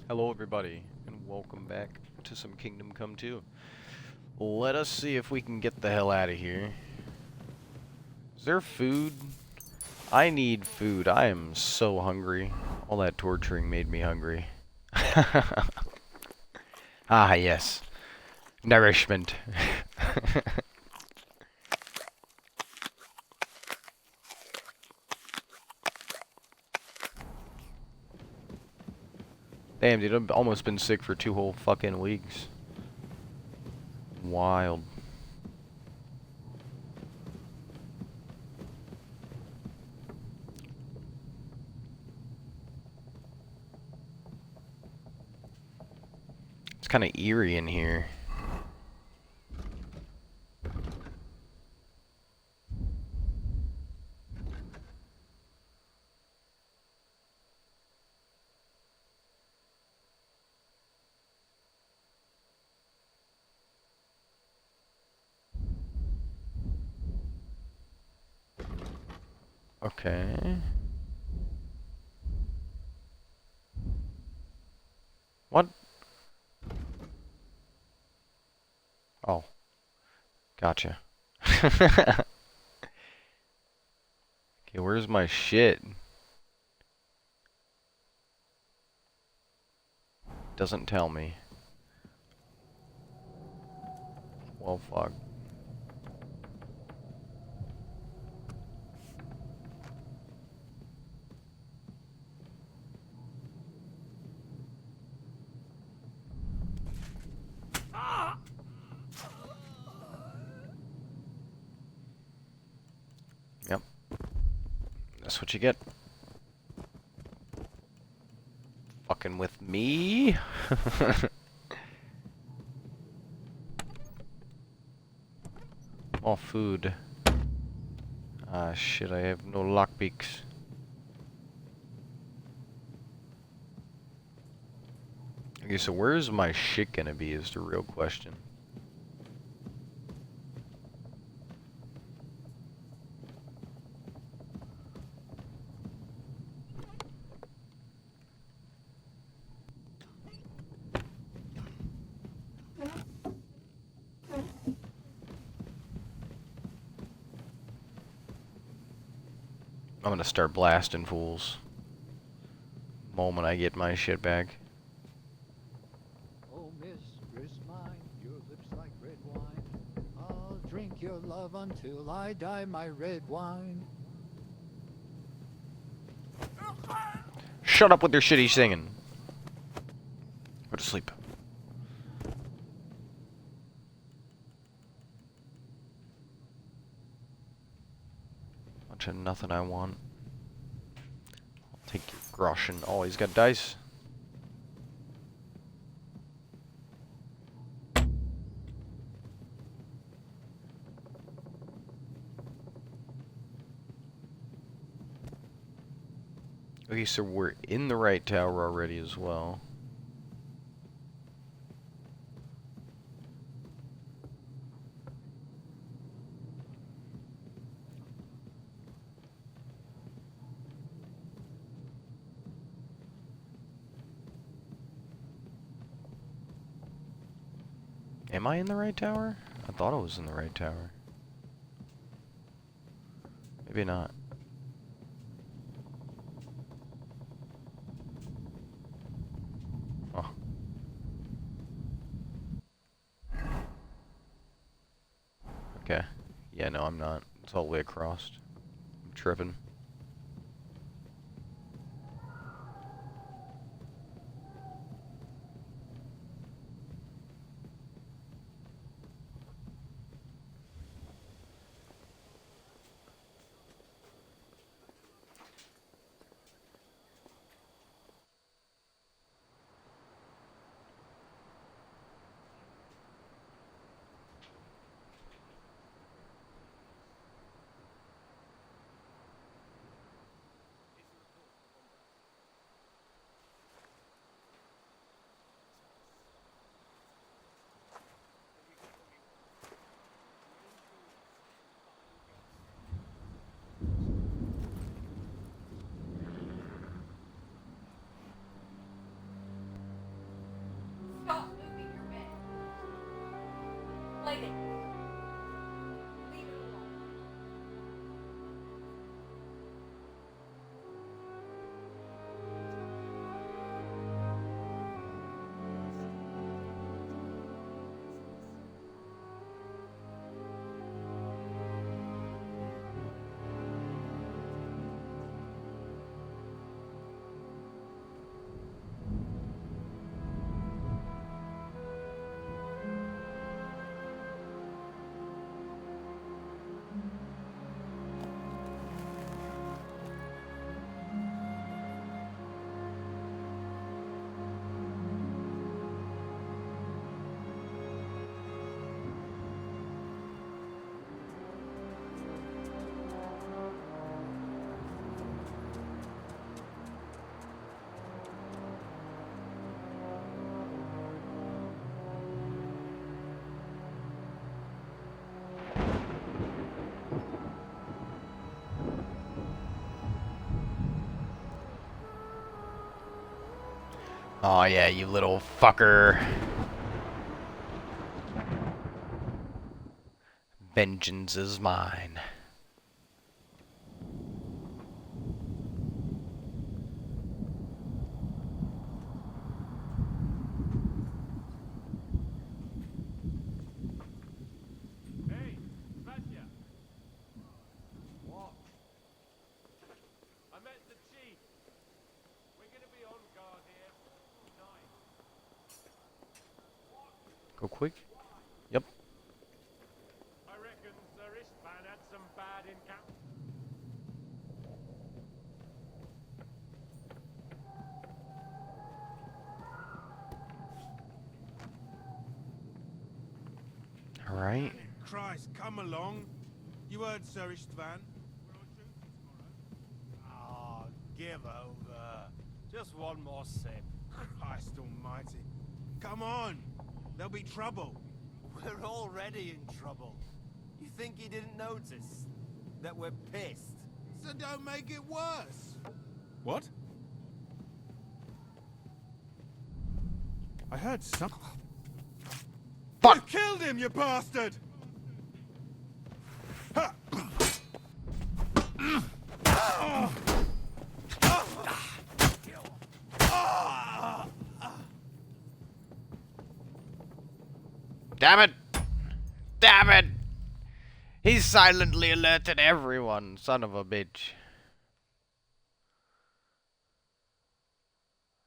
Hello everybody, and welcome back to some Kingdom Come 2. Let us see if we can get the hell out of here. Is there food? I need food. I am so hungry. All that torturing made me hungry. Ah, yes. Nourishment. Damn, dude, I've almost been sick for 2 whole fucking weeks. Wild. It's kind of eerie in here. Okay. What? Oh. Gotcha. Okay, where's my shit? Doesn't tell me. Well, fuck. Yep. That's what you get. Fucking with me? All food. Ah, shit, I have no lockpicks. Okay, so where's my shit gonna be is the real question. I'm gonna start blasting fools. Moment I get my shit back. Oh, mistress mine, your lips like red wine. I'll drink your love until I die, my red wine. Shut up with your shitty singing. Go to sleep. Bunch of nothing I want. I'll take your groschen. Oh, he's got dice. Okay, so we're in the right tower already as well. Am I in the right tower? I thought I was in the right tower. Maybe not. Oh. Okay. Yeah, no, I'm not. It's all the way across. I'm tripping. Oh yeah, you little fucker. Vengeance is mine. Hey, Vasya. What? I met the chief. We're gonna be on guard here all night. Go quick. Yep. I reckon Sir Istvan had some bad encounter. Alright. Christ, come along. You heard Sir Istvan. We're on duty tomorrow. Oh, give over. Just one more sip. Christ almighty. Come on. There'll be trouble. We're already in trouble. You think he didn't notice that we're pissed? So don't make it worse. What? I heard some... Fuck! You killed him, you bastard! Ha! Damn it! Damn it! He silently alerted everyone, son of a bitch.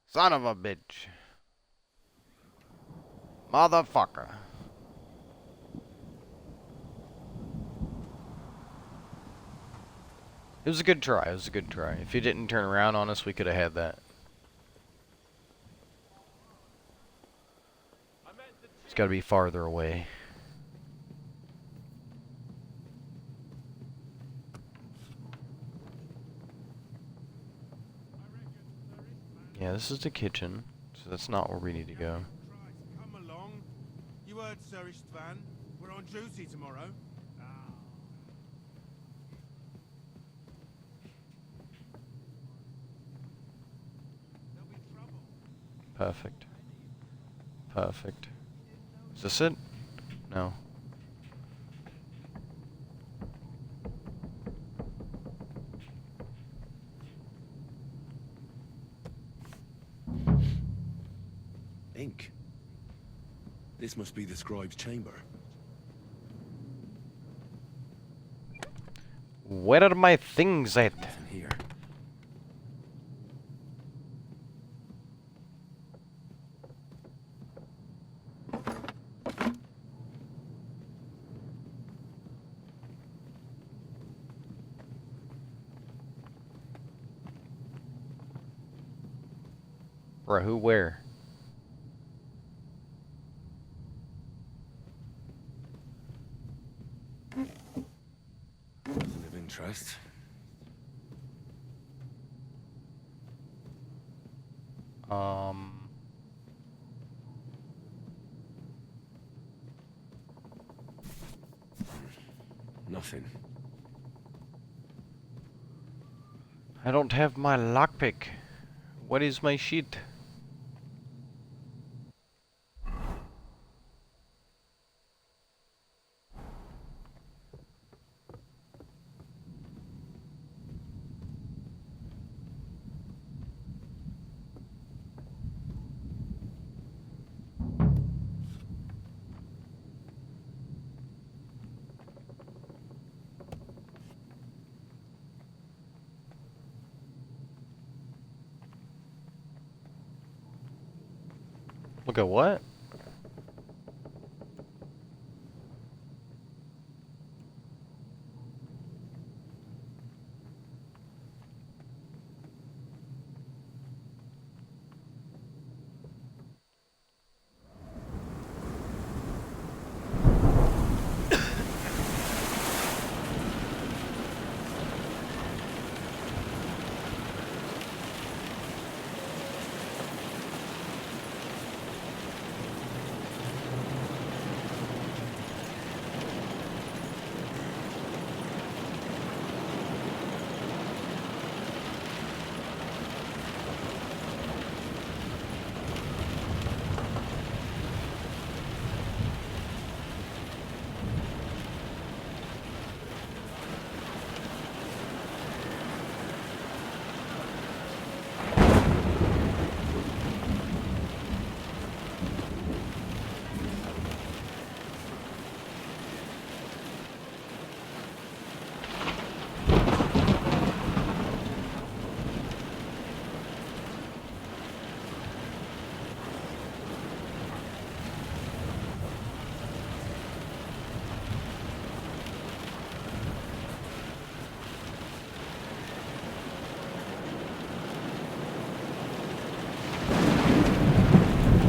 Son of a bitch. Motherfucker. It was a good try, it was a good try. If he didn't turn around on us, we could have had that. I met the It's gotta be farther away. Yeah, this is the kitchen, so that's not where we need to go. Christ, come along. You heard Sir Istvan. We're on duty tomorrow. There'll be trouble. Perfect. Perfect. Is this it? No. Ink. This must be the scribe's chamber. Where are my things at? Nothing here. Bruh, who where? Nothing of interest. Nothing. I don't have my lockpick. What is my shit? Look at what?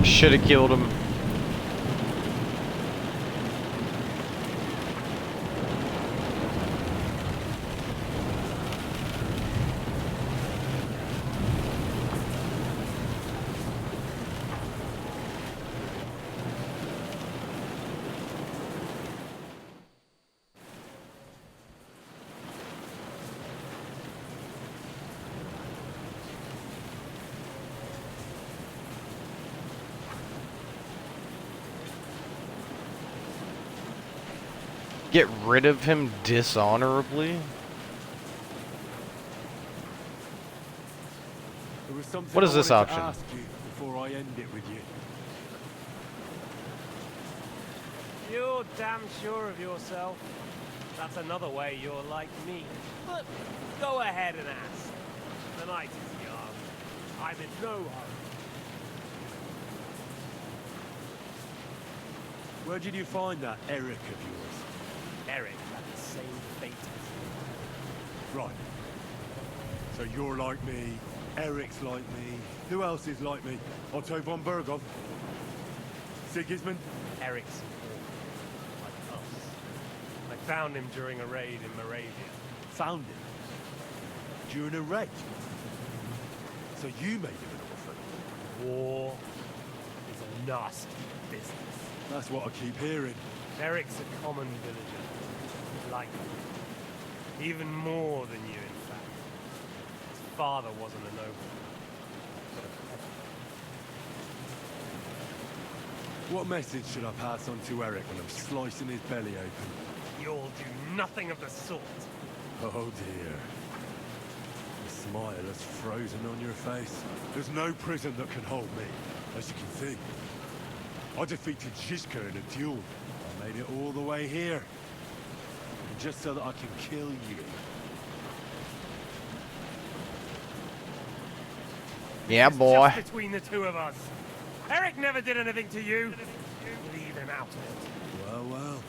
Should have killed him. Get rid of him dishonorably? There was something What is I this wanted to option? ask you before I end it with you. You're damn sure of yourself. That's another way you're like me. But go ahead and ask. The night is young. I'm in no hurry. Where did you find that Eric of yours? Eric had the same fate as Right. So you're like me, Eric's like me. Who else is like me? Otto von Berghoff? Sigismund? you. Eric's like us. I found him during a raid in Moravia. Found him? During a raid? So you made him an orphan? War is a nasty business. That's what I keep hearing. Eric's a common villager, like you. Even more than you, in fact. His father wasn't a noble, but a peasant. What message should I pass on to Eric when I'm slicing his belly open? You'll do nothing of the sort. Oh dear. The smile is frozen on your face. There's no prison that can hold me, as you can see. I defeated Jester in a duel. I made it all the way here. And just so that I can kill you. Yeah, It's boy. just between the two of us. Eric never did anything to you. Leave him out of it. Well, well.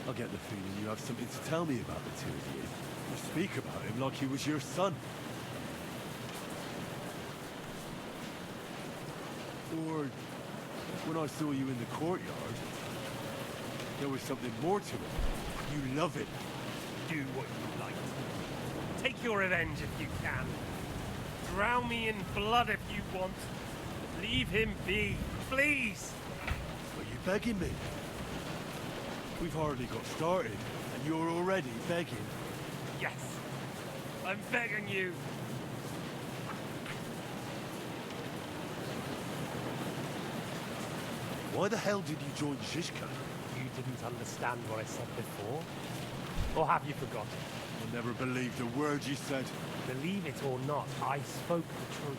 I get the feeling you have something to tell me about the two of you. You speak about him like he was your son. Or when I saw you in the courtyard, there was something more to it. You love it. Do what you like. Take your revenge if you can. Drown me in blood if you want. Leave him be, please. Are you begging me? We've hardly got started, and you're already begging. Yes, I'm begging you. Why the hell did you join Zizka? You didn't understand what I said before? Or have you forgotten? I never believed a word you said. Believe it or not, I spoke the truth.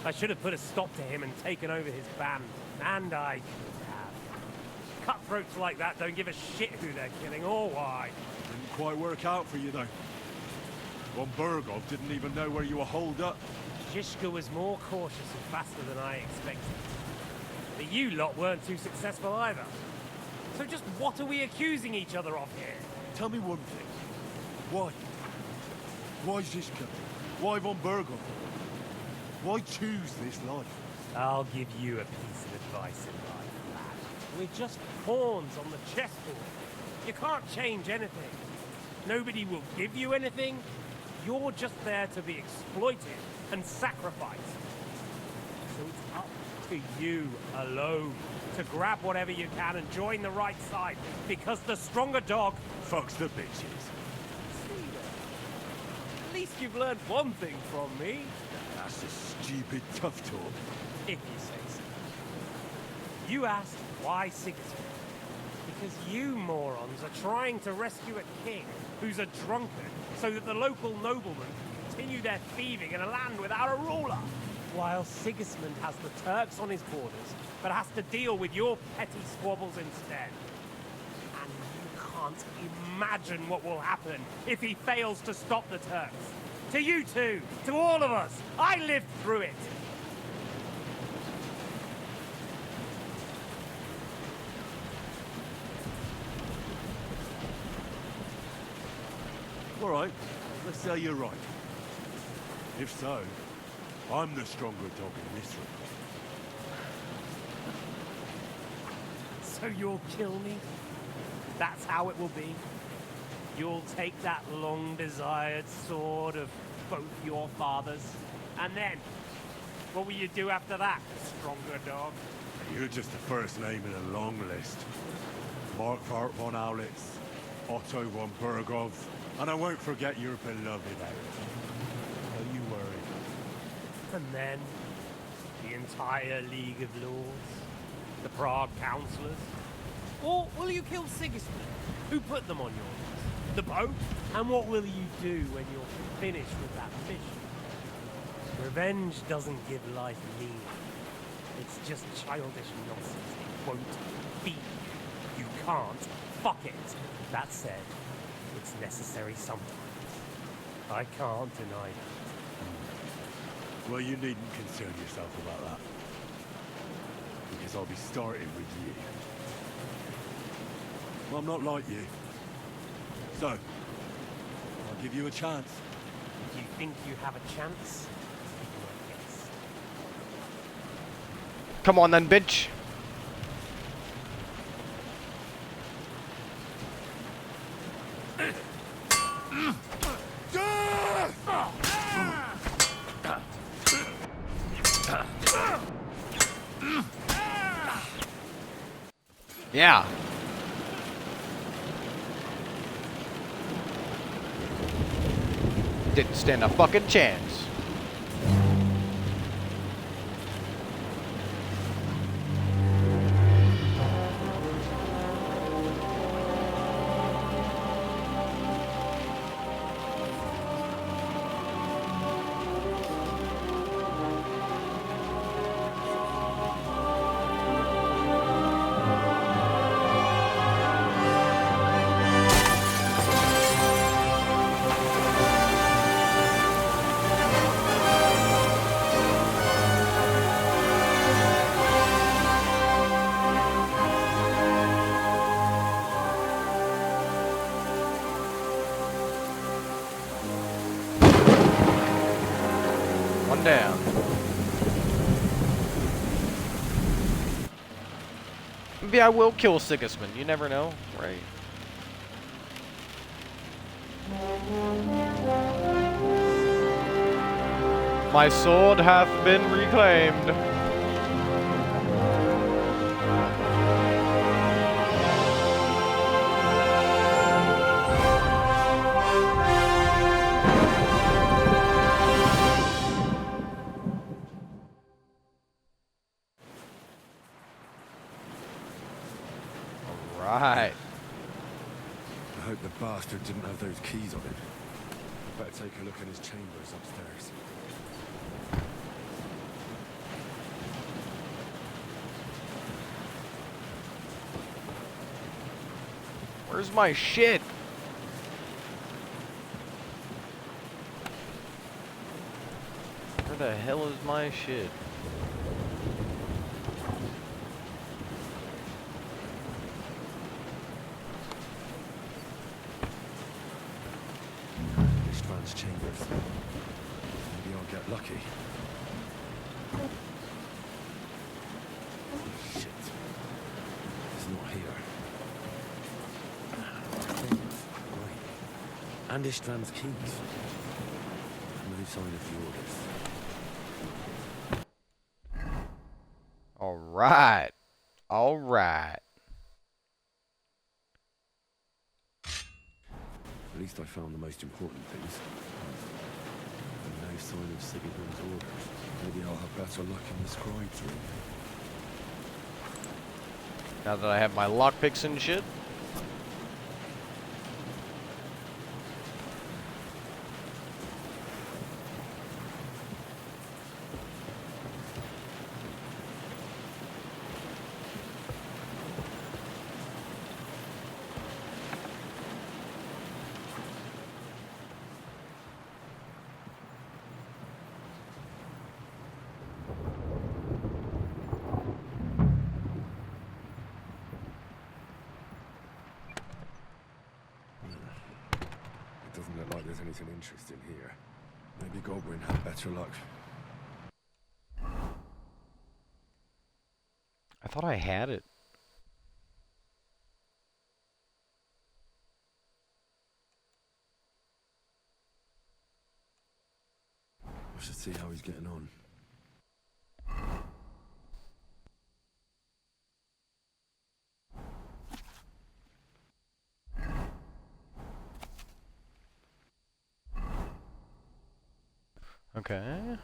I should have put a stop to him and taken over his band. And I could have. Cutthroats like that don't give a shit who they're killing or why. Didn't quite work out for you, though. Von Berghoff didn't even know where you were holed up. Zizka was more cautious and faster than I expected. But you lot weren't too successful either. So just what are we accusing each other of here? Tell me one thing. Why? Why Zizka? Why Von Berghoff? Why choose this life? I'll give you a piece of advice in life, lad. We're just pawns on the chessboard. You can't change anything. Nobody will give you anything. You're just there to be exploited and sacrificed. So it's up to you alone to grab whatever you can and join the right side, because the stronger dog Fucks the bitches. At least you've learned one thing from me, That's a stupid tough talk. if you say so. You asked why Sigismund. Because you morons are trying to rescue a king who's a drunkard so that the local noblemen can continue their thieving in a land without a ruler. While Sigismund has the Turks on his borders, but has to deal with your petty squabbles instead. And you can't imagine what will happen if he fails to stop the Turks. To you two, to all of us, I lived through it. All right, let's say you're right. If so, I'm the stronger dog in this room. So you'll kill me? That's how it will be? You'll take that long-desired sword of both your fathers, and then, what will you do after that, stronger dog? You're just the first name in a long list. Markvart von Aulitz, Otto von Burgov, and I won't forget your beloved Eric. Don't you worry. And then, the entire League of Lords? The Prague Councillors? Or will you kill Sigismund, who put them on your list? The Pope? And what will you do when you're finished with that mission? Revenge doesn't give life meaning. It's just childish nonsense. It won't be. You can't. Fuck it. That said, it's necessary sometimes. I can't deny that. Well, you needn't concern yourself about that. Because I'll be starting with you. I'm not like you. So, I'll give you a chance. You think you have a chance? Yes. Come on then, bitch. Yeah. Didn't stand a fucking chance. One down. Maybe I will kill Sigismund. You never know, right? My sword hath been reclaimed. Right. I hope the bastard didn't have those keys on him. Better take a look in his chambers upstairs. Where's my shit? Where the hell is my shit? Istvan's chambers. Maybe I'll get lucky. Shit. He's not here. Right. And Istvan's keys. No sign of the orders. Alright. Alright. At least I found the most important things. And no sign of Sigismund's orders. Maybe I'll have better luck in the scribe's room. Now that I have my lockpicks and shit. Doesn't look like there's anything interesting here. Maybe Godwin had better luck. I thought I had it. getting on? Okay.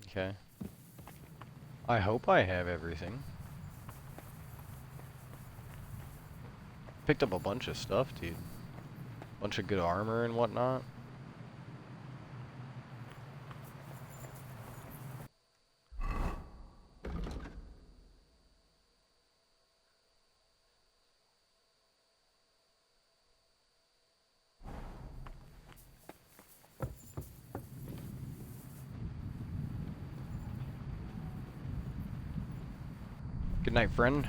Okay. I hope I have everything. Picked up a bunch of stuff, dude. Bunch of good armor and whatnot. Good night, friend.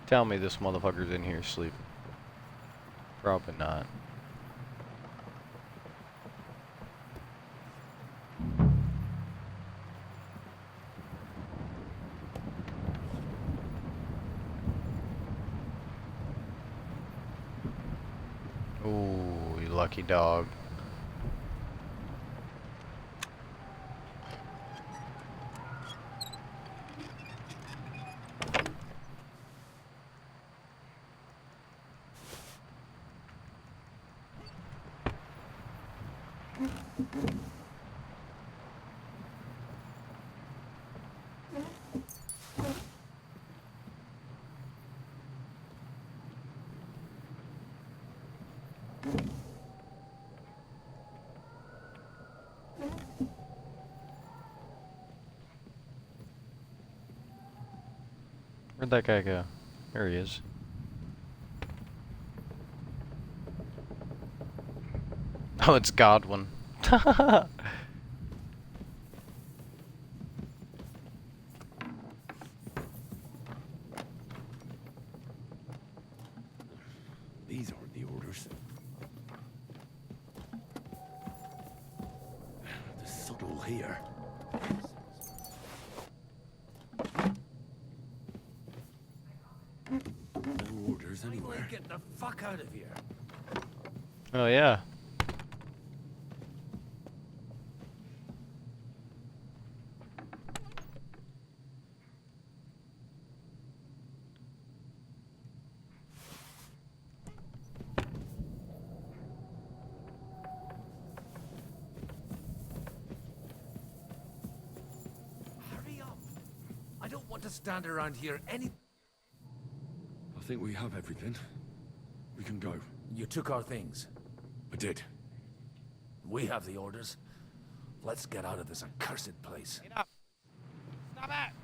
Tell me this motherfucker's in here sleeping. Probably not. Ooh, you lucky dog. Where'd that guy go? There he is. Oh, it's Godwin. These aren't the orders. The subtle here. No orders anywhere. Get the fuck out of here. Oh yeah. Hurry up. I don't want to stand around here any... I think we have everything. We can go. You took our things. I did. We have the orders. Let's get out of this accursed place. Stop it!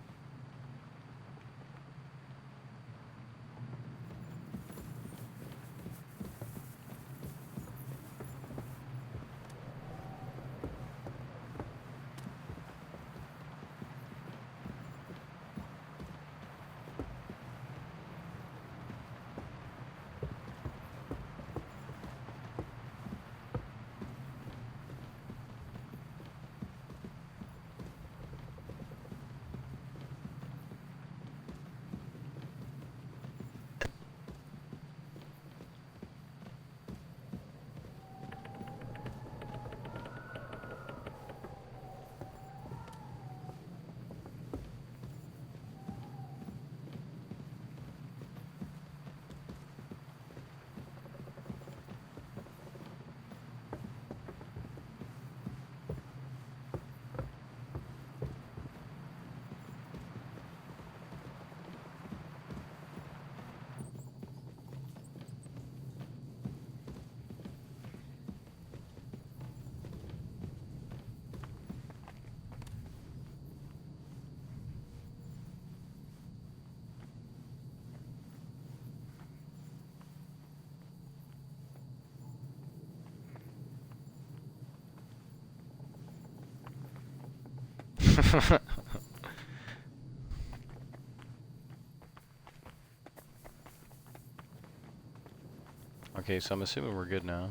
Okay, so I'm assuming we're good now.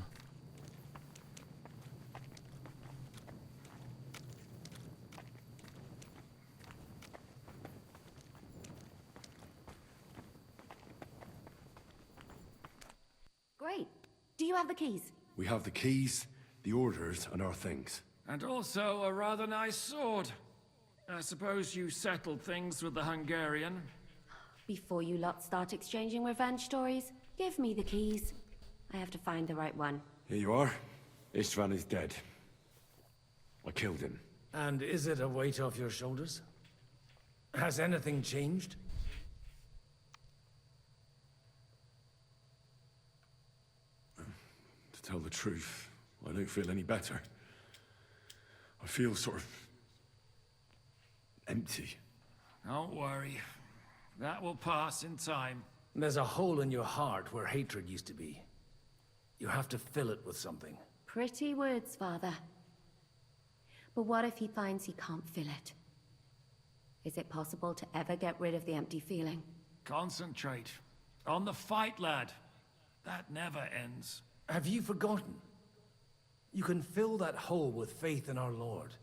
Great. Do you have the keys? We have the keys, the orders, and our things. And also a rather nice sword. I suppose you settled things with the Hungarian. Before you lot start exchanging revenge stories, give me the keys. I have to find the right one. Here you are. Istvan is dead. I killed him. And is it a weight off your shoulders? Has anything changed? To tell the truth, I don't feel any better. I feel sort of empty. Don't worry. That will pass in time. There's a hole in your heart where hatred used to be. You have to fill it with something. Pretty words, Father. But what if he finds he can't fill it? Is it possible to ever get rid of the empty feeling? Concentrate. On the fight, lad. That never ends. Have you forgotten? You can fill that hole with faith in our Lord.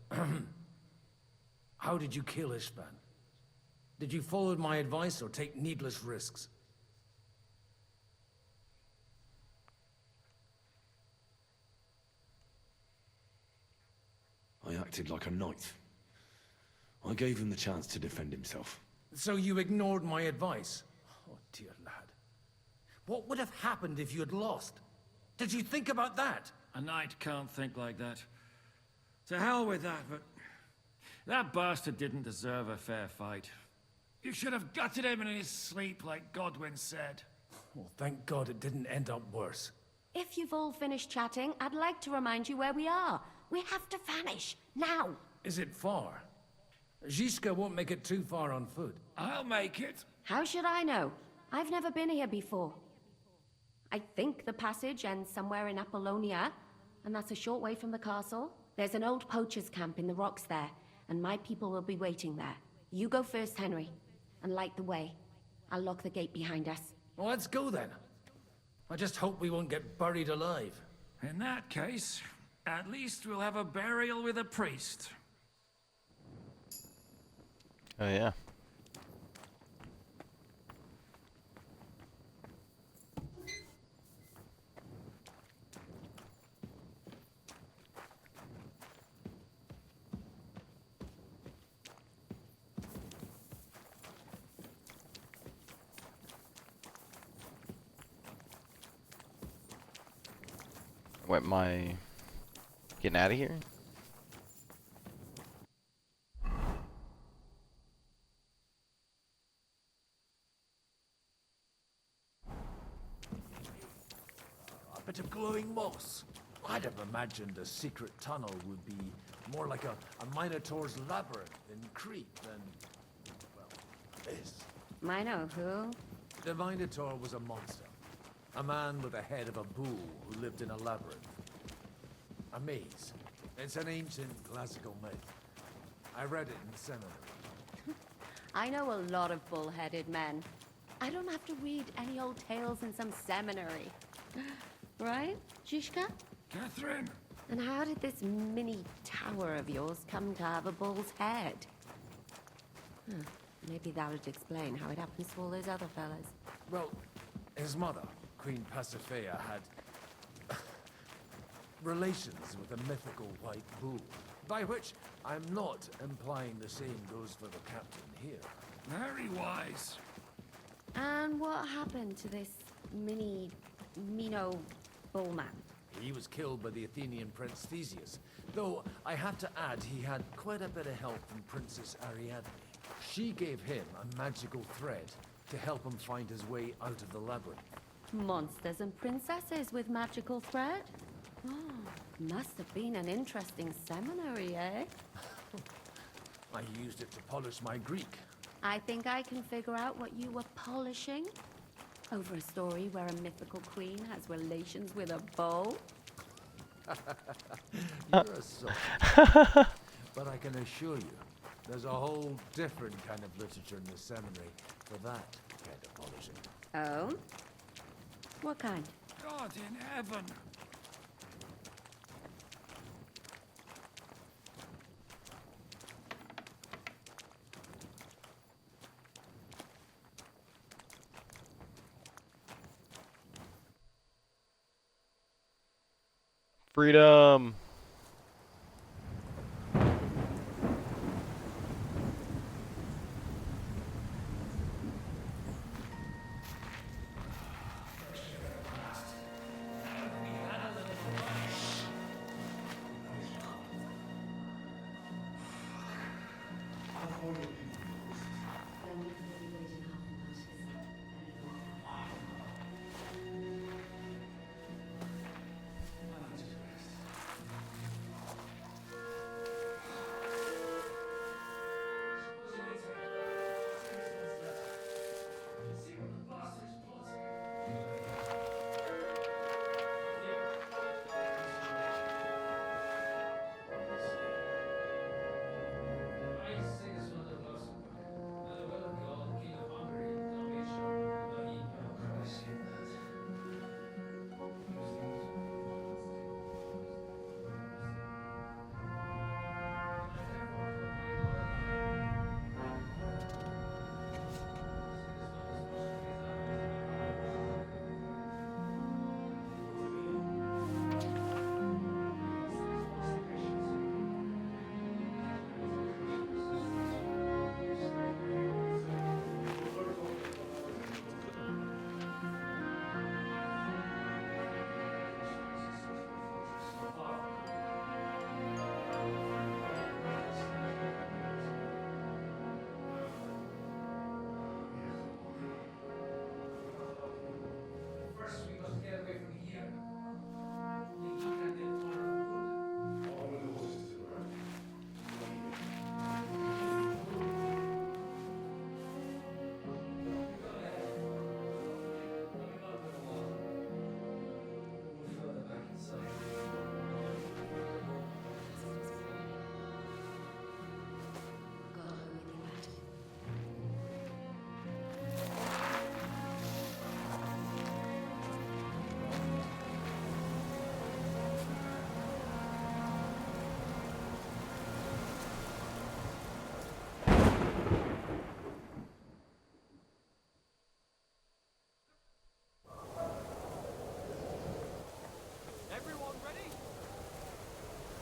How did you kill Istvan? Did you follow my advice or take needless risks? I acted like a knight. I gave him the chance to defend himself. So you ignored my advice? Oh, dear lad. What would have happened if you had lost? Did you think about that? A knight can't think like that. To hell with that, but... that bastard didn't deserve a fair fight. You should have gutted him in his sleep, like Godwin said. Well, thank God it didn't end up worse. If you've all finished chatting, I'd like to remind you where we are. We have to vanish, now! Is it far? Zizka won't make it too far on foot. I'll make it. How should I know? I've never been here before. I think the passage ends somewhere in Apollonia, and that's a short way from the castle. There's an old poacher's camp in the rocks there, and my people will be waiting there. You go first, Henry, and light the way. I'll lock the gate behind us. Well, let's go then. I just hope we won't get buried alive. In that case, at least we'll have a burial with a priest. Oh yeah. What, am I getting out of here? A bit of glowing moss. I'd have imagined a secret tunnel would be more like a Minotaur's labyrinth in Crete than, well, this. Mino who? The Minotaur was a monster. A man with the head of a bull who lived in a labyrinth. A maze. It's an ancient classical myth. I read it in seminary. I know a lot of bull-headed men. I don't have to read any old tales in some seminary. Right, Zizka? Catherine! And how did this mini tower of yours come to have a bull's head? Huh. Maybe that would explain how it happens to all those other fellas. Well, his mother, Queen Pasiphae, had relations with a mythical white bull. By which, I'm not implying the same goes for the captain here. Very wise. And what happened to this Mino bullman? He was killed by the Athenian prince Theseus, though I have to add he had quite a bit of help from Princess Ariadne. She gave him a magical thread to help him find his way out of the labyrinth. Monsters and princesses with magical thread? Oh, must have been an interesting seminary, eh? I used it to polish my Greek. I think I can figure out what you were polishing. Over a story where a mythical queen has relations with a bull? You're a soft. But I can assure you, There's a whole different kind of literature in the seminary for that kind of polishing. Oh? What kind? God in heaven! Freedom!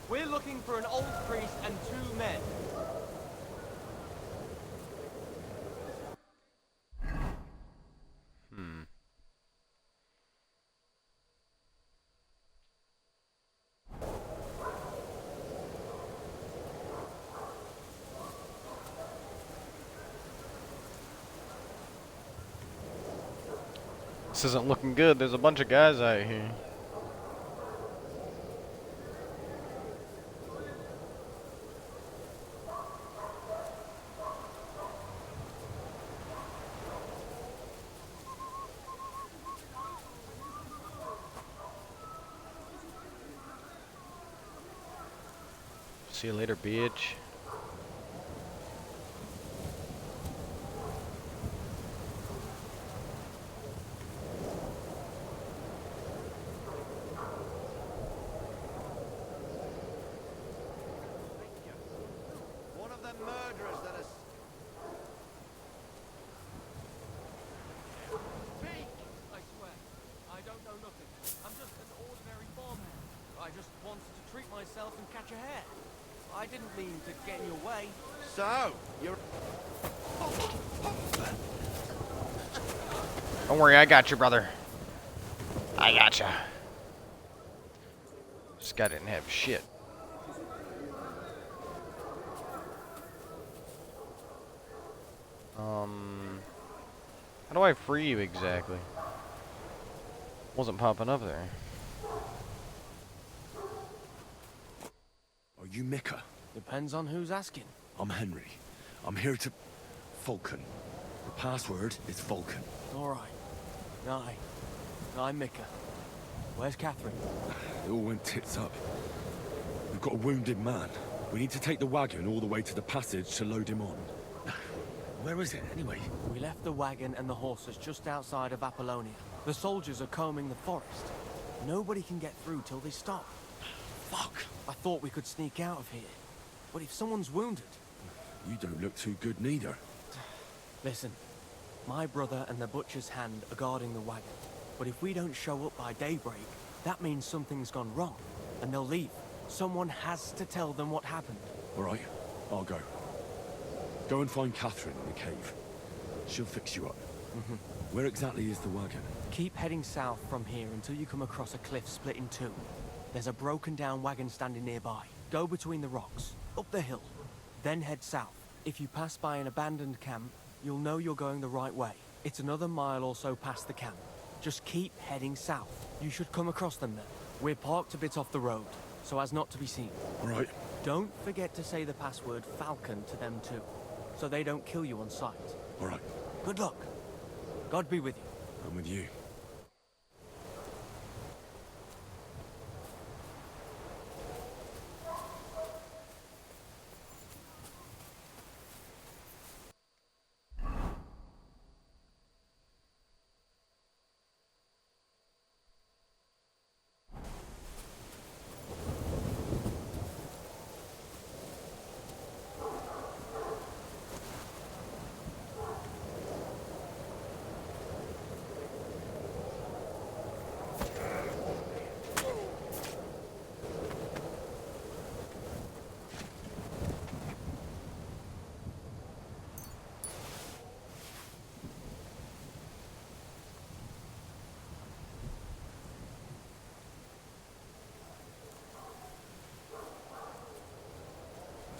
We're looking for an old priest and 2 men. This isn't looking good. There's a bunch of guys out here. See you later, bitch. One of them murderers that is... Speak! I swear, I don't know nothing. I'm just an ordinary farmhand. I just wanted to treat myself and catch a hare. I didn't mean to get in your way. So, you're... Don't worry, I got you, brother. I got you. This guy didn't have shit. How do I free you exactly? Wasn't popping up there. Are you Micah? Depends on who's asking. I'm Henry. I'm here to... Vulcan. The password is Vulcan. All right. I'm Micah. Where's Catherine? It all went tits up. We've got a wounded man. We need to take the wagon all the way to the passage to load him on. Where is it, anyway? We left the wagon and the horses just outside of Apollonia. The soldiers are combing the forest. Nobody can get through till they stop. Fuck! I thought we could sneak out of here. But if someone's wounded... You don't look too good neither. Listen, my brother and the butcher's hand are guarding the wagon. But if we don't show up by daybreak, that means something's gone wrong. And they'll leave. Someone has to tell them what happened. All right, I'll go. Go and find Catherine in the cave. She'll fix you up. Where exactly is the wagon? Keep heading south from here until you come across a cliff split in two. There's a broken down wagon standing nearby. Go between the rocks, up the hill, then head south. If you pass by an abandoned camp, you'll know you're going the right way. It's another mile or so past the camp. Just keep heading south. You should come across them then. We're parked a bit off the road, so as not to be seen. All right. Don't forget to say the password Falcon to them too, so they don't kill you on sight. All right. Good luck. God be with you. I'm with you.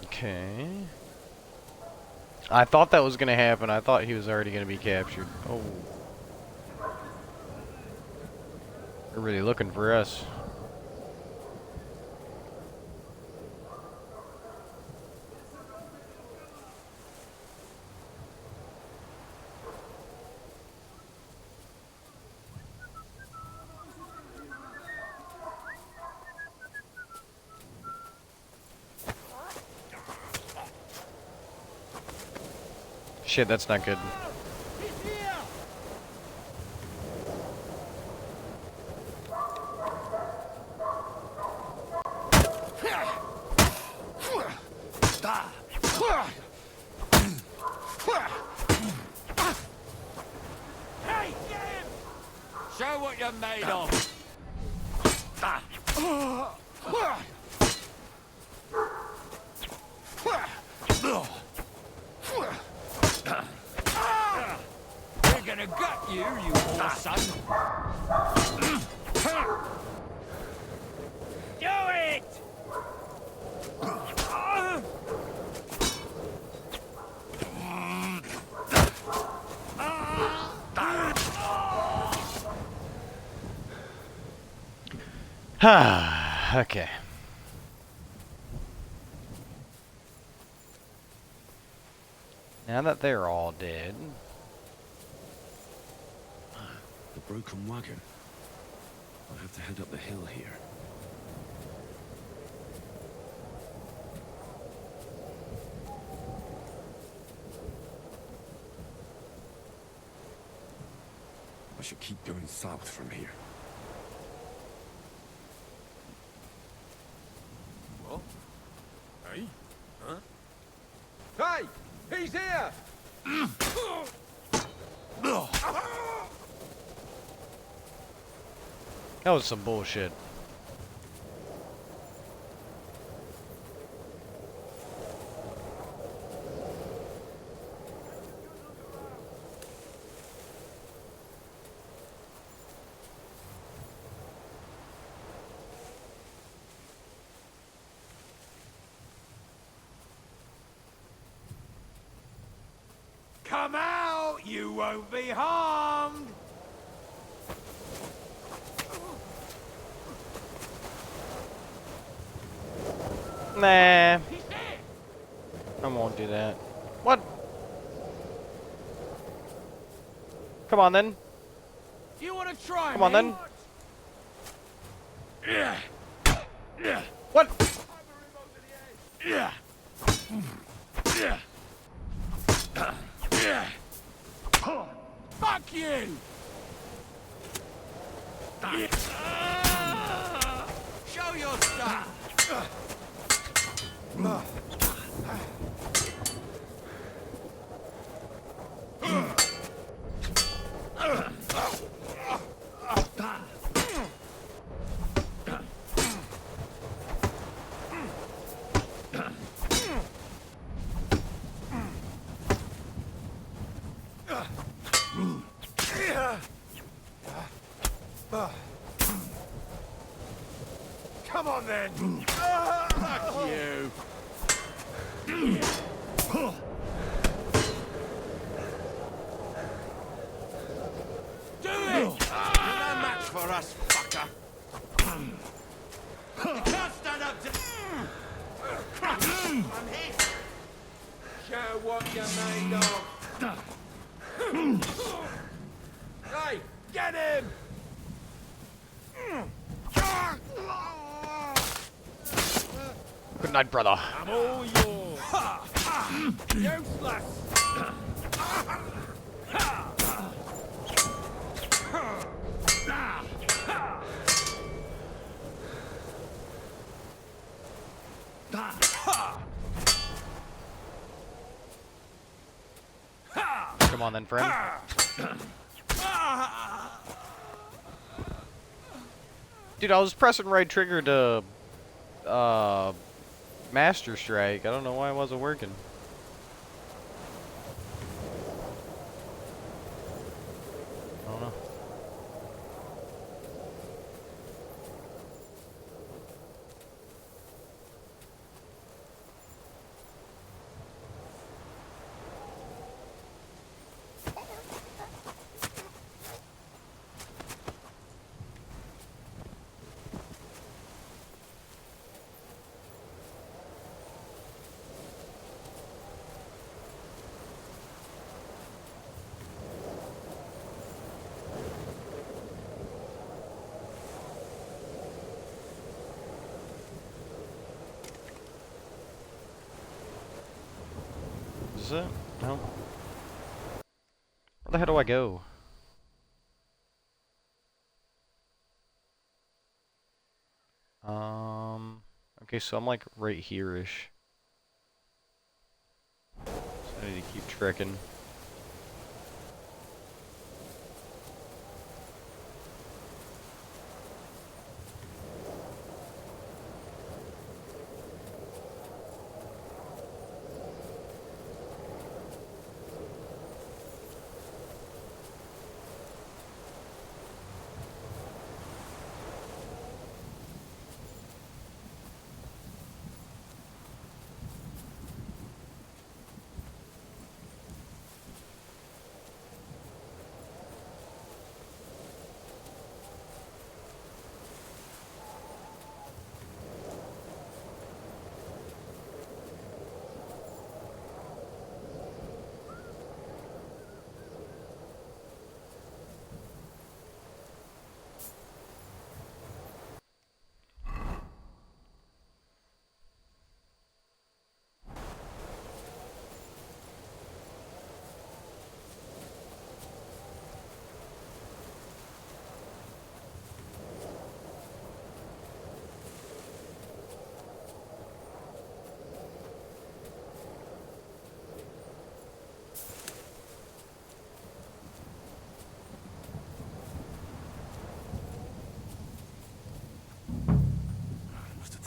Okay. I thought that was going to happen. I thought he was already going to be captured. Oh. They're really looking for us. Shit, that's not good. Hey, get him! Show what you're made of. We're gonna gut you, you poor son. Do it! Okay. Now that they're all dead. The broken wagon. I'll have to head up the hill here. I should keep going south from here. What? Hey? Huh? Hey! He's here! That was some bullshit. Come out! You won't be harmed! Nah. I won't do that. What? Come on then. You wanna try Come on me? then. What? Fuck you! Show your stuff! Come on then! Fuck you! Do it! You're no match for us, fucker! You can't stand up to... I'm hit! Show what you're made of! Hey, get him! Good night, brother. I'm all yours! Useless! Come on then, friend. Dude, I was pressing right trigger to Master Strike. I don't know why it wasn't working. I don't know. Is it? No. Where the hell do I go? Okay, so I'm like right here-ish. So I need to keep trekking.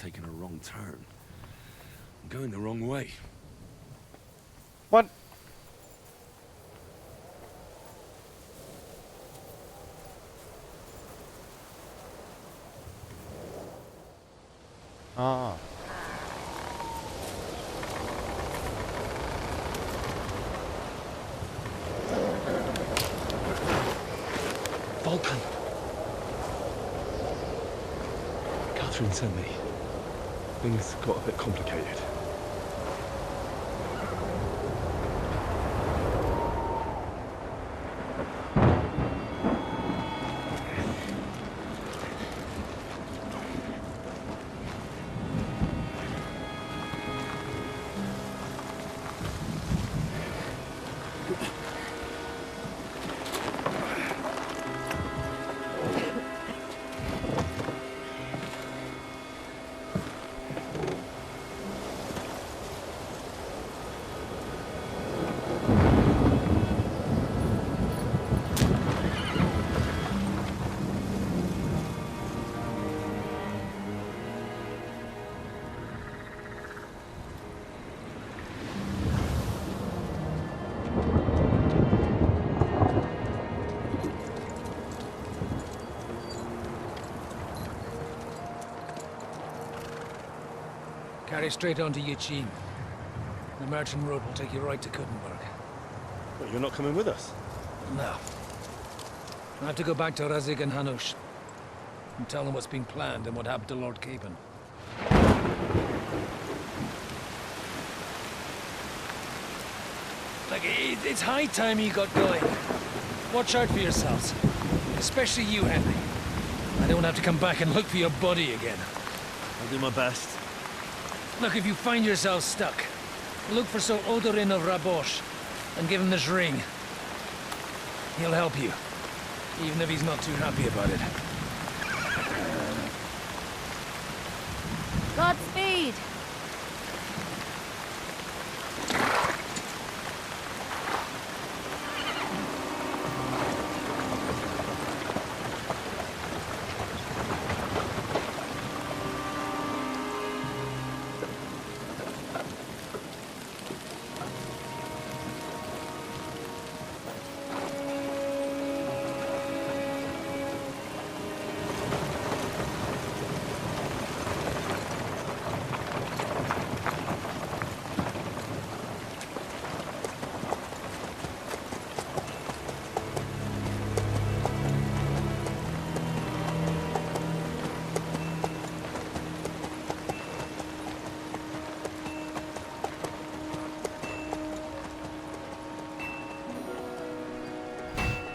Taking a wrong turn. I'm going the wrong way. What? Ah. Vulcan! Catherine sent me. Things got a bit complicated. way straight on to Yichin. The merchant road will take you right to Kuttenburg. Well, you're not coming with us? No. I have to go back to Razik and Hanush and tell them what's been planned and what happened to Lord Capen. Like, it's high time you got going. Watch out for yourselves. Especially you, Henry. I don't have to come back and look for your body again. I'll do my best. Look, if you find yourself stuck, look for Sir Odorin of Rabosh and give him this ring. He'll help you, even if he's not too happy about it. Godspeed!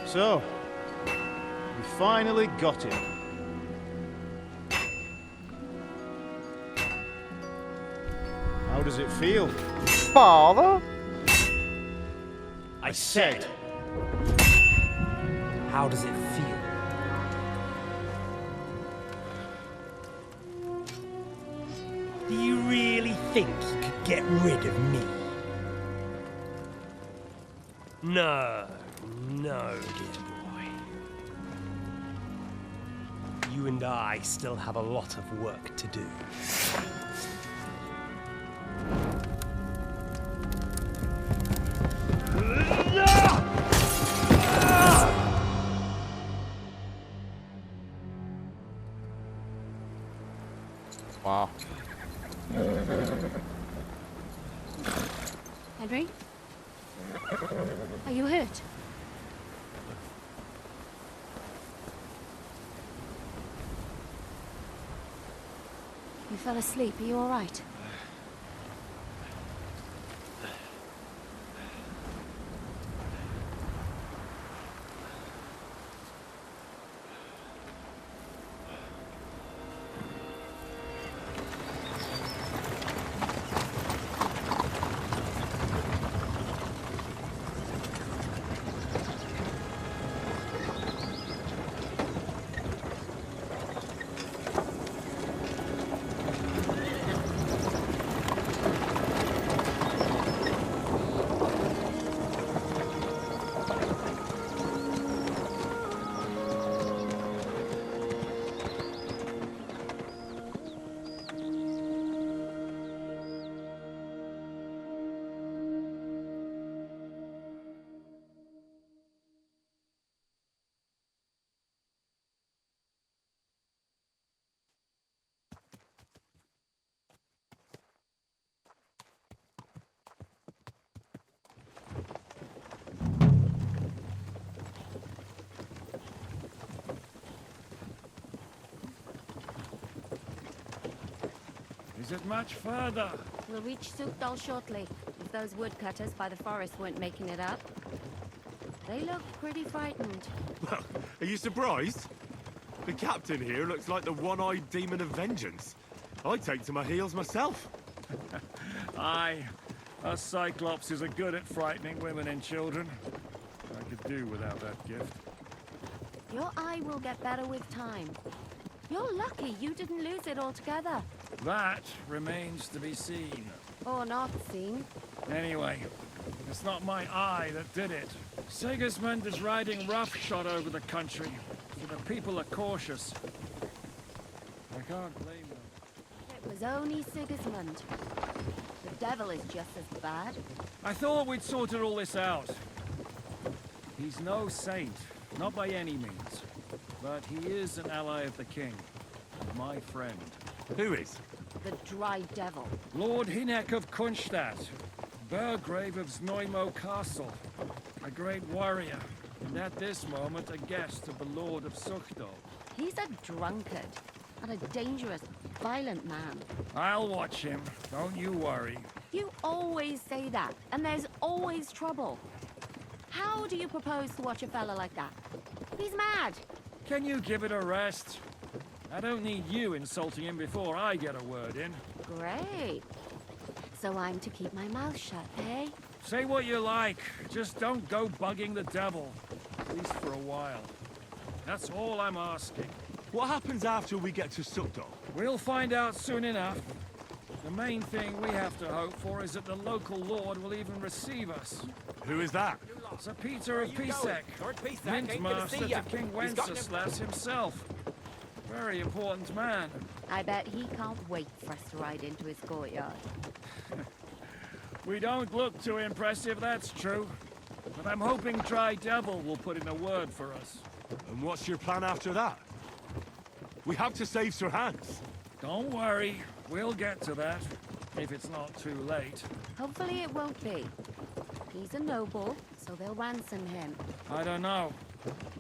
So, we finally got him. How does it feel? Father? I said. How does it feel? Do you really think you could get rid of me? No, no, dear boy. You and I still have a lot of work to do. Wow. Henry? Are you hurt? You fell asleep. Are you all right? Is it much further? We'll reach Sukdal shortly, if those woodcutters by the forest weren't making it up. They look pretty frightened. Well, are you surprised? The captain here looks like the one-eyed demon of vengeance. I'd take to my heels myself. Aye, us Cyclopses are good at frightening women and children. I could do without that gift. Your eye will get better with time. You're lucky you didn't lose it altogether. That remains to be seen. Or not seen. Anyway, it's not my eye that did it. Sigismund is riding roughshod over the country, so the people are cautious. I can't blame them. It was only Sigismund. The devil is just as bad. I thought we'd sorted all this out. He's no saint, not by any means. But he is an ally of the king. And my friend. Who is? the Dry Devil? Lord Hinek of Kunstadt, Burgrave of Znojmo Castle, a great warrior, and at this moment a guest of the Lord of Suchdo. He's a drunkard, and a dangerous, violent man. I'll watch him, don't you worry. You always say that, and there's always trouble. How do you propose to watch a fella like that? He's mad. Can you give it a rest? I don't need you insulting him before I get a word in. Great. So I'm to keep my mouth shut, eh? Say what you like, just don't go bugging the devil. At least for a while. That's all I'm asking. What happens after we get to Sukdal? We'll find out soon enough. The main thing we have to hope for is that the local lord will even receive us. Who is that? Sir Peter of Pisek, Lord Pisek Mint ain't gonna Master see to ya. King He's got him. Wenceslas himself. Very important man. I bet he can't wait for us to ride into his courtyard. We don't look too impressive, that's true. But I'm hoping Dry Devil will put in a word for us. And what's your plan after that? We have to save Sir Hans. Don't worry, we'll get to that, if it's not too late. Hopefully it won't be. He's a noble, so they'll ransom him. I don't know.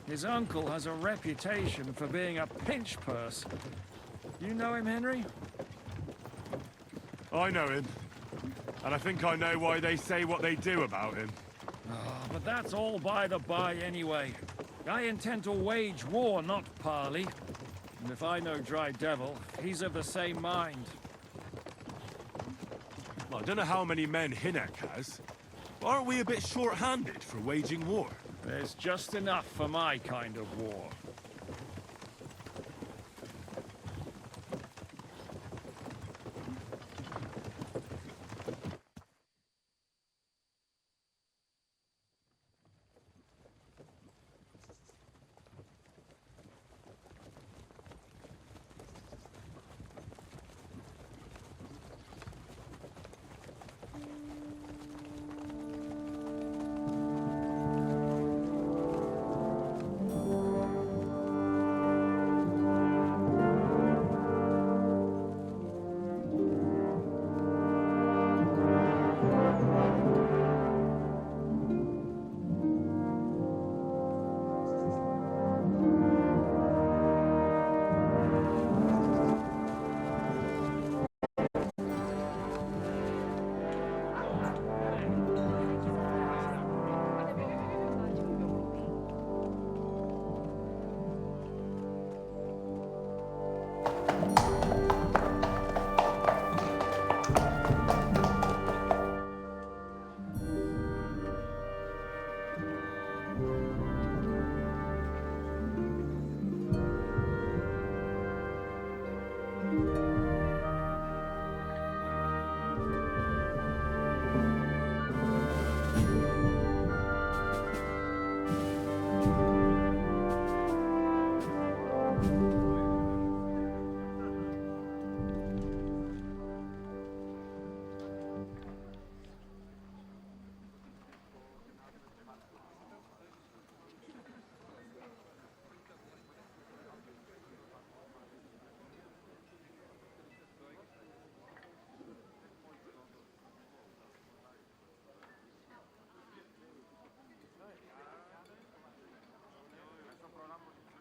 His uncle has a reputation for being a pinch purse. You know him, Henry? I know him. And I think I know why they say what they do about him. But that's all by the by anyway. I intend to wage war, not parley. And if I know Dry Devil, he's of the same mind. Well, I don't know how many men Hinek has. But aren't we a bit short-handed for waging war? There's just enough for my kind of war.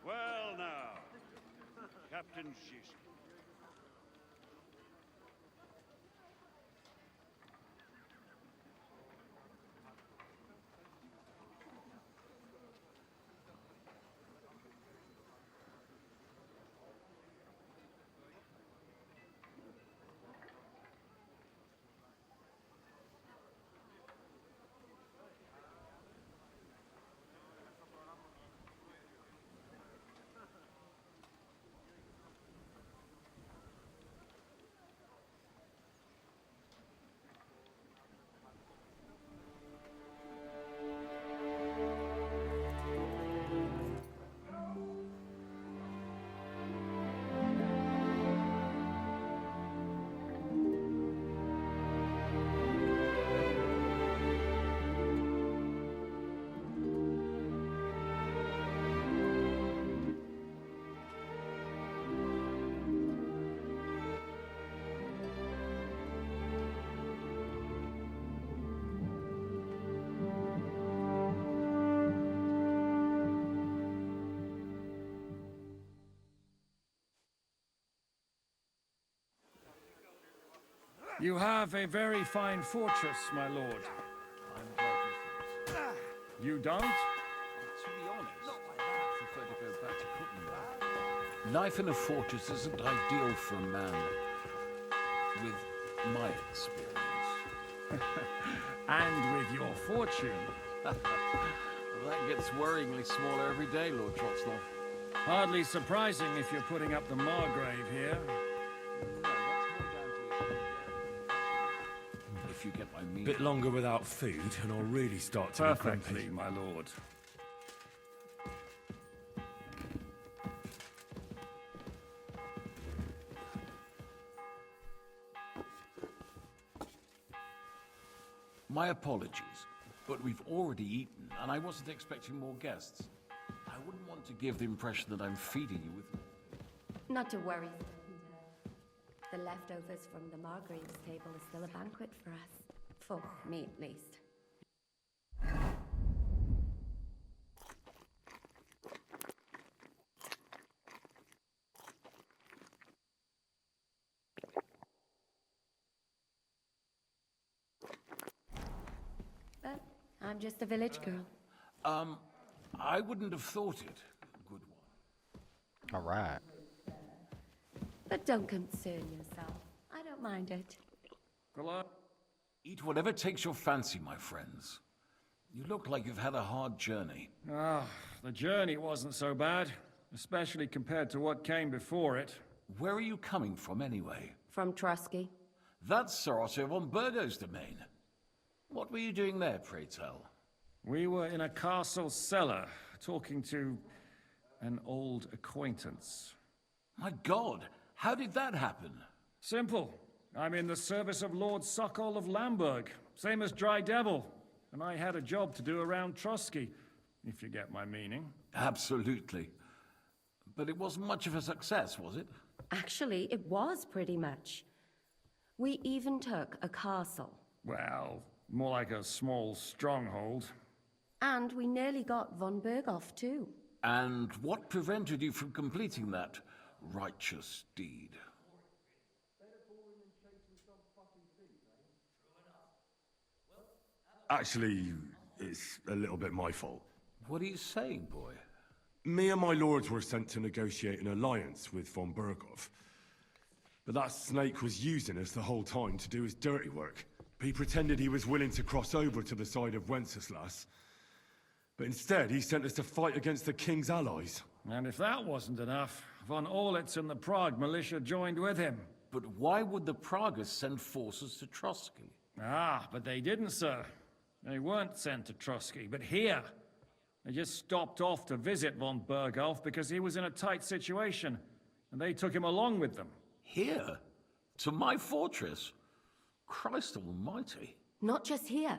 Well now, Captain Jester. You have a very fine fortress, my lord. I'm glad you think. You don't? To be honest, I prefer to go back to Kuttenburg. Life in a fortress isn't ideal for a man with my experience. And with your fortune. Well, that gets worryingly smaller every day, Lord Trotsloff. Hardly surprising if you're putting up the Margrave here. If you get my meaning. Bit longer without food, and I'll really start to be Perfectly, grumpy. my lord. My apologies, but we've already eaten, and I wasn't expecting more guests. I wouldn't want to give the impression that I'm feeding you with... Not to worry, Sir Peter. The leftovers from the Margrave's table is still a banquet for us. For me, at least. But I'm just a village girl. I wouldn't have thought it. Good one. All right. But don't concern yourself. I don't mind it. Eat whatever takes your fancy, my friends. You look like you've had a hard journey. Ah, the journey wasn't so bad, especially compared to what came before it. Where are you coming from, anyway? From Trusky. That's Sir Otto von Burgo's domain. What were you doing there, pray tell? We were in a castle cellar, talking to an old acquaintance. My God, how did that happen? Simple. I'm in the service of Lord Sokol of Lamberg, same as Dry Devil, and I had a job to do around Trusky, if you get my meaning. Absolutely. But it wasn't much of a success, was it? Actually, it was pretty much. We even took a castle. Well, more like a small stronghold. And we nearly got von Berghoff, too. And what prevented you from completing that righteous deed? Actually, it's a little bit my fault. What are you saying, boy? Me and my lords were sent to negotiate an alliance with von Berghoff. But that snake was using us the whole time to do his dirty work. He pretended he was willing to cross over to the side of Wenceslas. But instead, he sent us to fight against the king's allies. And if that wasn't enough, von Orlitz and the Prague militia joined with him. But why would the Praguers send forces to Trusky? Ah, but they didn't, sir. They weren't sent to Trusky, but here. They just stopped off to visit von Berghoff because he was in a tight situation, and they took him along with them. Here? To my fortress? Christ almighty. Not just here,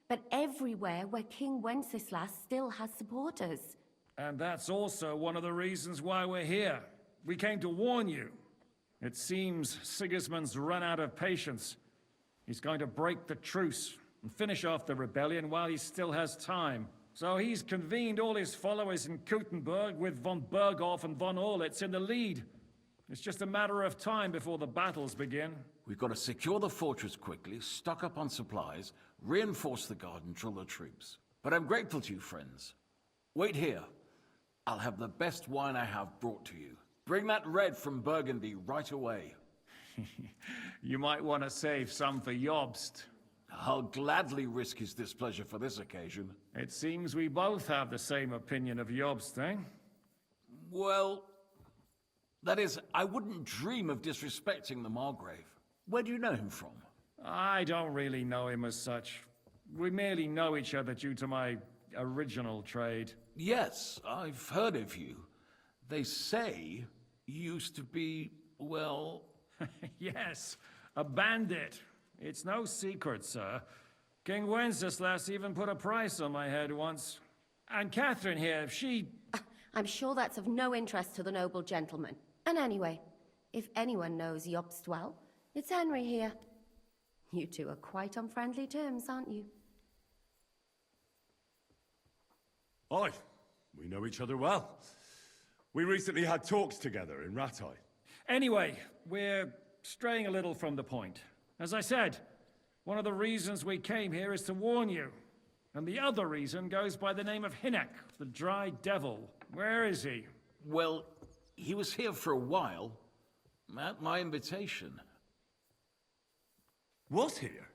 but everywhere where King Wenceslas still has supporters. And that's also one of the reasons why we're here. We came to warn you. It seems Sigismund's run out of patience. He's going to break the truce and finish off the rebellion while he still has time. So he's convened all his followers in Kuttenburg with von Berghoff and von Orlitz in the lead. It's just a matter of time before the battles begin. We've got to secure the fortress quickly, stock up on supplies, reinforce the guard and drill the troops. But I'm grateful to you, friends. Wait here. I'll have the best wine I have brought to you. Bring that red from Burgundy right away. You might want to save some for Jobst. I'll gladly risk his displeasure for this occasion. It seems we both have the same opinion of Jobst, eh? Well, that is, I wouldn't dream of disrespecting the Margrave. Where do you know him from? I don't really know him as such. We merely know each other due to my original trade. Yes, I've heard of you. They say you used to be, well... Yes, a bandit. It's no secret, sir. King Wenceslas even put a price on my head once. And Catherine here, she... I'm sure that's of no interest to the noble gentleman. And anyway, if anyone knows Jobst well, it's Henry here. You two are quite on friendly terms, aren't you? Aye, we know each other well. We recently had talks together in Rattay. Anyway, we're straying a little from the point. As I said, one of the reasons we came here is to warn you. And the other reason goes by the name of Hinnek, the Dry Devil. Where is he? Well, he was here for a while, at my invitation. Was here?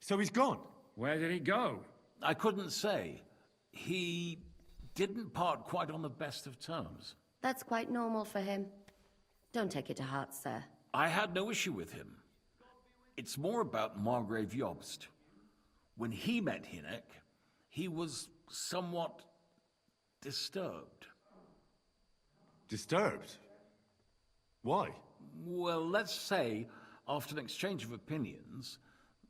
So he's gone? Where did he go? I couldn't say. He didn't part quite on the best of terms. That's quite normal for him. Don't take it to heart, sir. I had no issue with him. It's more about Margrave Jobst. When he met Hinnek, he was somewhat disturbed. Disturbed? Why? Well, let's say, after an exchange of opinions,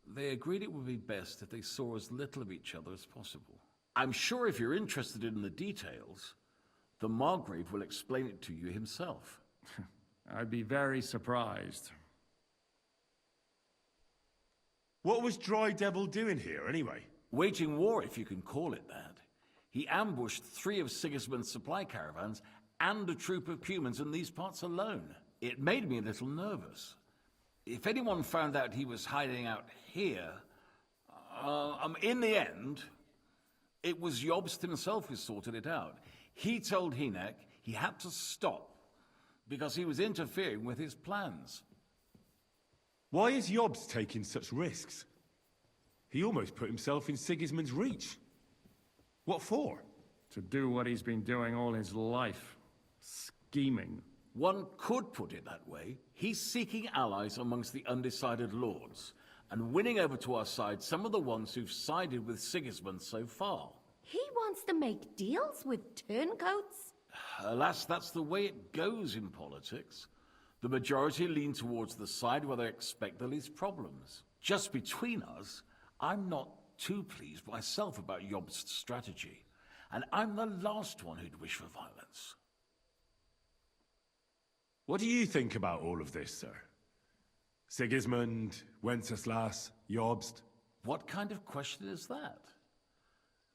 they agreed it would be best if they saw as little of each other as possible. I'm sure if you're interested in the details, the Margrave will explain it to you himself. I'd be very surprised. What was Dry Devil doing here, anyway? Waging war, if you can call it that. He ambushed 3 of Sigismund's supply caravans and a troop of humans in these parts alone. It made me a little nervous. If anyone found out he was hiding out here, in the end, it was Jobst himself who sorted it out. He told Hinnek he had to stop because he was interfering with his plans. Why is Jobst taking such risks? He almost put himself in Sigismund's reach. What for? To do what he's been doing all his life. Scheming. One could put it that way. He's seeking allies amongst the undecided lords, and winning over to our side some of the ones who've sided with Sigismund so far. He wants to make deals with turncoats? Alas, that's the way it goes in politics. The majority lean towards the side where they expect the least problems. Just between us, I'm not too pleased myself about Jobst's strategy, and I'm the last one who'd wish for violence. What do you think about all of this, sir? Sigismund, Wenceslas, Jobst? What kind of question is that?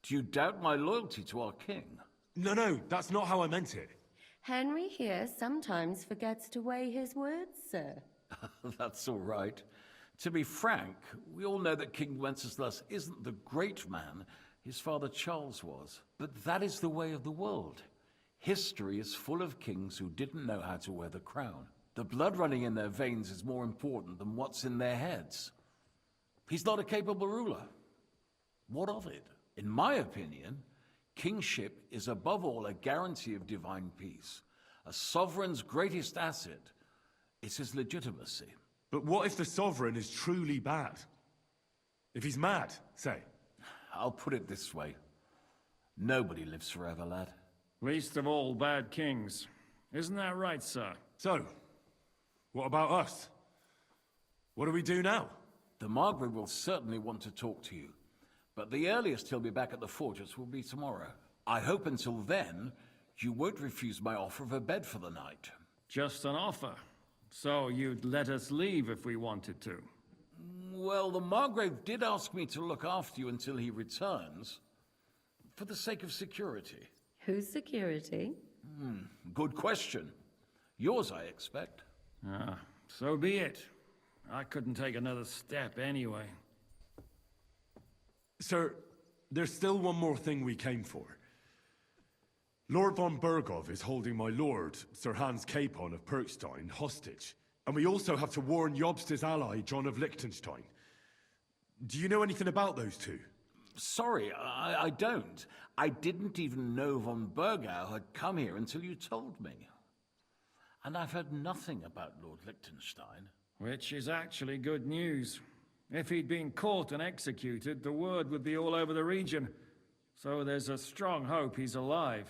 Do you doubt my loyalty to our king? No, that's not how I meant it. Henry here sometimes forgets to weigh his words, sir. That's all right. To be frank, we all know that King Wenceslas isn't the great man his father Charles was. But that is the way of the world. History is full of kings who didn't know how to wear the crown. The blood running in their veins is more important than what's in their heads. He's not a capable ruler. What of it? In my opinion, kingship is above all a guarantee of divine peace. A sovereign's greatest asset is his legitimacy. But what if the sovereign is truly bad? If he's mad, say? I'll put it this way. Nobody lives forever, lad. Least of all bad kings. Isn't that right, sir? So, what about us? What do we do now? The Margrave will certainly want to talk to you, but the earliest he'll be back at the fortress will be tomorrow. I hope until then, you won't refuse my offer of a bed for the night. Just an offer. So you'd let us leave if we wanted to? Well, the Margrave did ask me to look after you until he returns, for the sake of security. Whose security? Good question. Yours, I expect. So be it. I couldn't take another step anyway. Sir, there's still one more thing we came for. Lord von Bergov is holding my lord, Sir Hans Capon of Perkstein, hostage. And we also have to warn Jobst's ally, John of Liechtenstein. Do you know anything about those two? Sorry, I don't. I didn't even know von Bergau had come here until you told me. And I've heard nothing about Lord Liechtenstein. Which is actually good news. If he'd been caught and executed, the word would be all over the region. So there's a strong hope he's alive.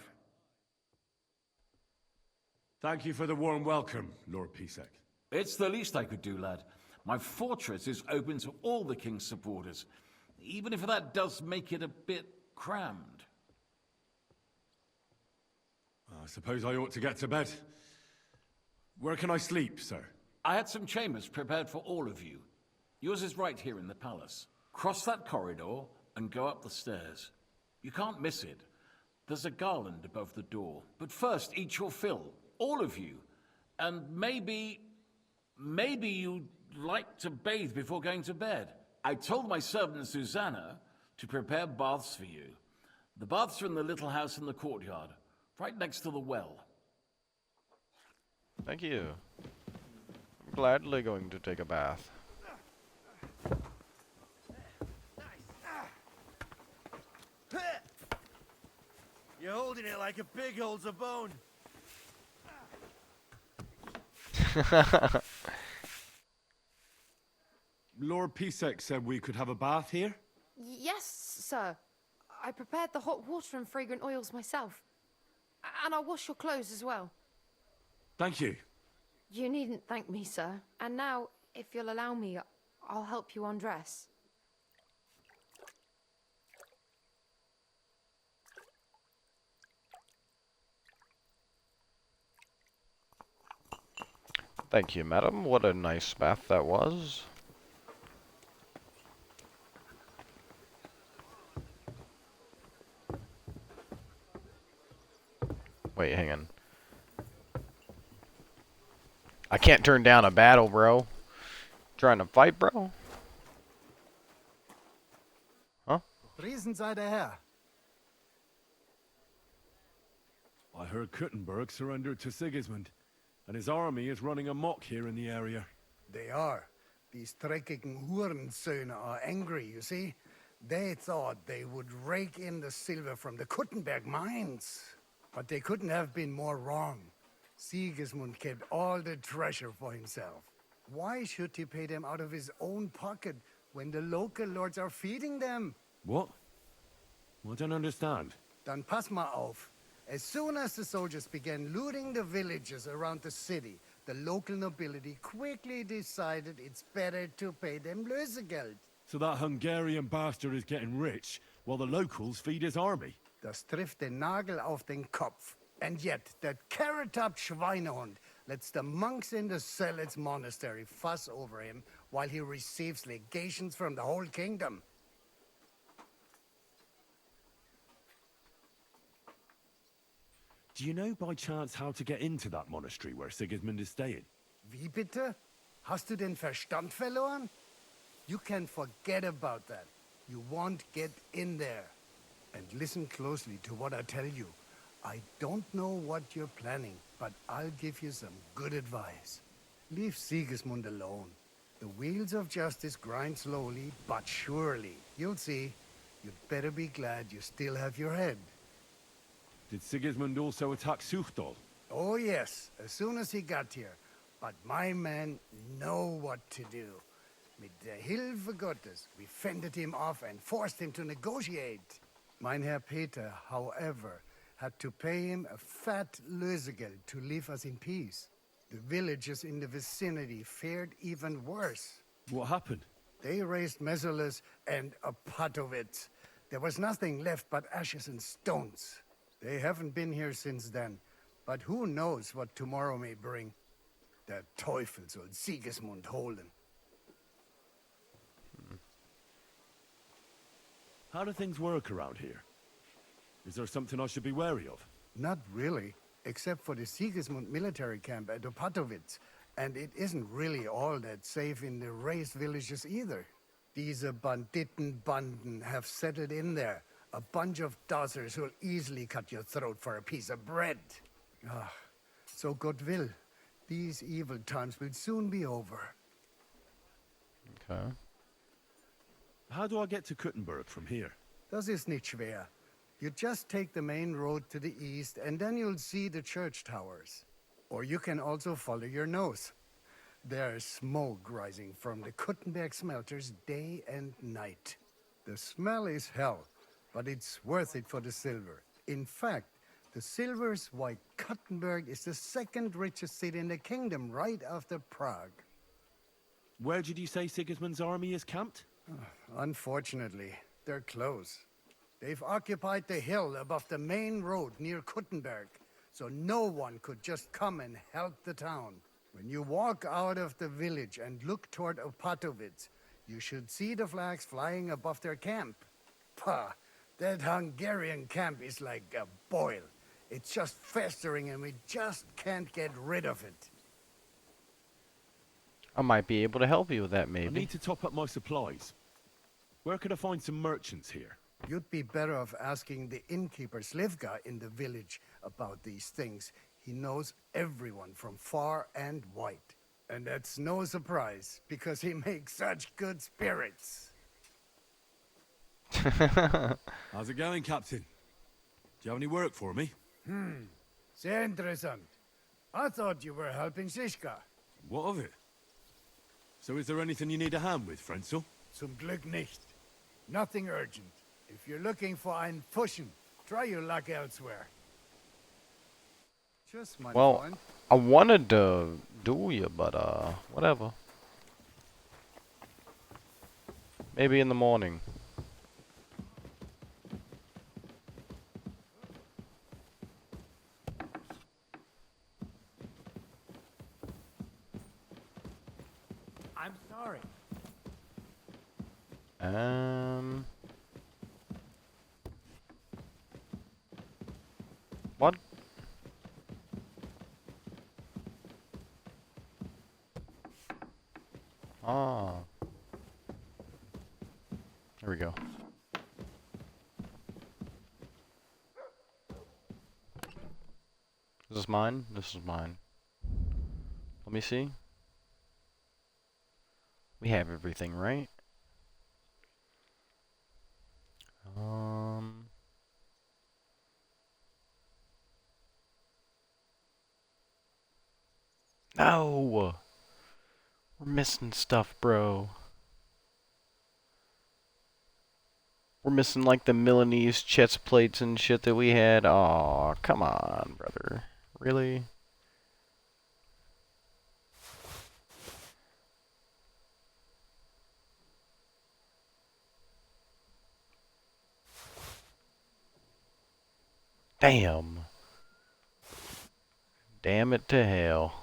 Thank you for the warm welcome, Lord Pisek. It's the least I could do, lad. My fortress is open to all the king's supporters, even if that does make it a bit crammed. I suppose I ought to get to bed. Where can I sleep, sir? I had some chambers prepared for all of you. Yours is right here in the palace. Cross that corridor and go up the stairs. You can't miss it. There's a garland above the door. But first, eat your fill. All of you. And maybe you like to bathe before going to bed. I told my servant Susanna to prepare baths for you. The baths are in the little house in the courtyard, right next to the well. Thank you. I'm gladly going to take a bath. You're holding it like a pig holds a bone. Lord Pisek said we could have a bath here? Yes, sir. I prepared the hot water and fragrant oils myself. And I'll wash your clothes as well. Thank you. You needn't thank me, sir. And now, if you'll allow me, I'll help you undress. Thank you, madam. What a nice bath that was. Wait, hang on. I can't turn down a battle, bro. Trying to fight, bro? Huh? Riesen sei der Herr. I heard Kuttenburg surrendered to Sigismund, and his army is running amok here in the area. They are. These dreckigen Hurensöhne are angry, you see? They thought they would rake in the silver from the Kuttenberg mines. But they couldn't have been more wrong. Sigismund kept all the treasure for himself. Why should he pay them out of his own pocket when the local lords are feeding them? What? I don't understand. Dann pass mal auf. As soon as the soldiers began looting the villages around the city, the local nobility quickly decided it's better to pay them Lösegeld. So that Hungarian bastard is getting rich, while the locals feed his army? Das trifft den Nagel auf den Kopf. And yet, that carrot-top Schweinehund lets the monks in the Zealots monastery fuss over him while he receives legations from the whole kingdom. Do you know by chance how to get into that monastery where Sigismund is staying? Wie bitte? Hast du den Verstand verloren? You can forget about that. You won't get in there. And listen closely to what I tell you. I don't know what you're planning, but I'll give you some good advice. Leave Sigismund alone. The wheels of justice grind slowly, but surely. You'll see. You'd better be glad you still have your head. Did Sigismund also attack Suchdol? Oh yes, as soon as he got here. But my men know what to do. Mit der Hilfe Gottes, we fended him off and forced him to negotiate. Mein Herr Peter, however, had to pay him a fat Lösegeld to leave us in peace. The villagers in the vicinity fared even worse. What happened? They raised Mesolas and Opatovitz. There was nothing left but ashes and stones. They haven't been here since then, but who knows what tomorrow may bring. Der Teufel soll Sigismund holen. How do things work around here? Is there something I should be wary of? Not really, except for the Sigismund military camp at Opatovitz. And it isn't really all that safe in the raised villages either. These Banditenbanden have settled in there. A bunch of dossers who'll easily cut your throat for a piece of bread. Ah, so God will. These evil times will soon be over. Okay. How do I get to Kuttenburg from here? Das ist nicht schwer. You just take the main road to the east, and then you'll see the church towers. Or you can also follow your nose. There's smoke rising from the Kuttenberg smelters day and night. The smell is hell, but it's worth it for the silver. In fact, the silver's why Kuttenberg is the second richest city in the kingdom, right after Prague. Where did you say Sigismund's army is camped? Unfortunately, they're close. They've occupied the hill above the main road near Kuttenberg, so no one could just come and help the town. When you walk out of the village and look toward Opatovitz, you should see the flags flying above their camp. Pah, that Hungarian camp is like a boil. It's just festering and we just can't get rid of it. I might be able to help you with that, I maybe. need to top up my supplies. Where could I find some merchants here? You'd be better off asking the innkeeper Slivka in the village about these things. He knows everyone from far and wide. And that's no surprise, because he makes such good spirits. How's it going, Captain? Do you have any work for me? Sehr interessant. I thought you were helping Shishka. What of it? So is there anything you need a hand with, Frenzel? Zum Glück nicht. Nothing urgent. If you're looking for ein Fuschen, try your luck elsewhere. Just my Well, point. I wanted to duel you, but whatever. Maybe in the morning. I'm sorry. What? Ah. There we go. Is this mine? This is mine. Let me see. We have everything, right? No! We're missing stuff, bro. We're missing like the Milanese chest plates and shit that we had. Aw, come on, brother. Really? Damn. Damn it to hell.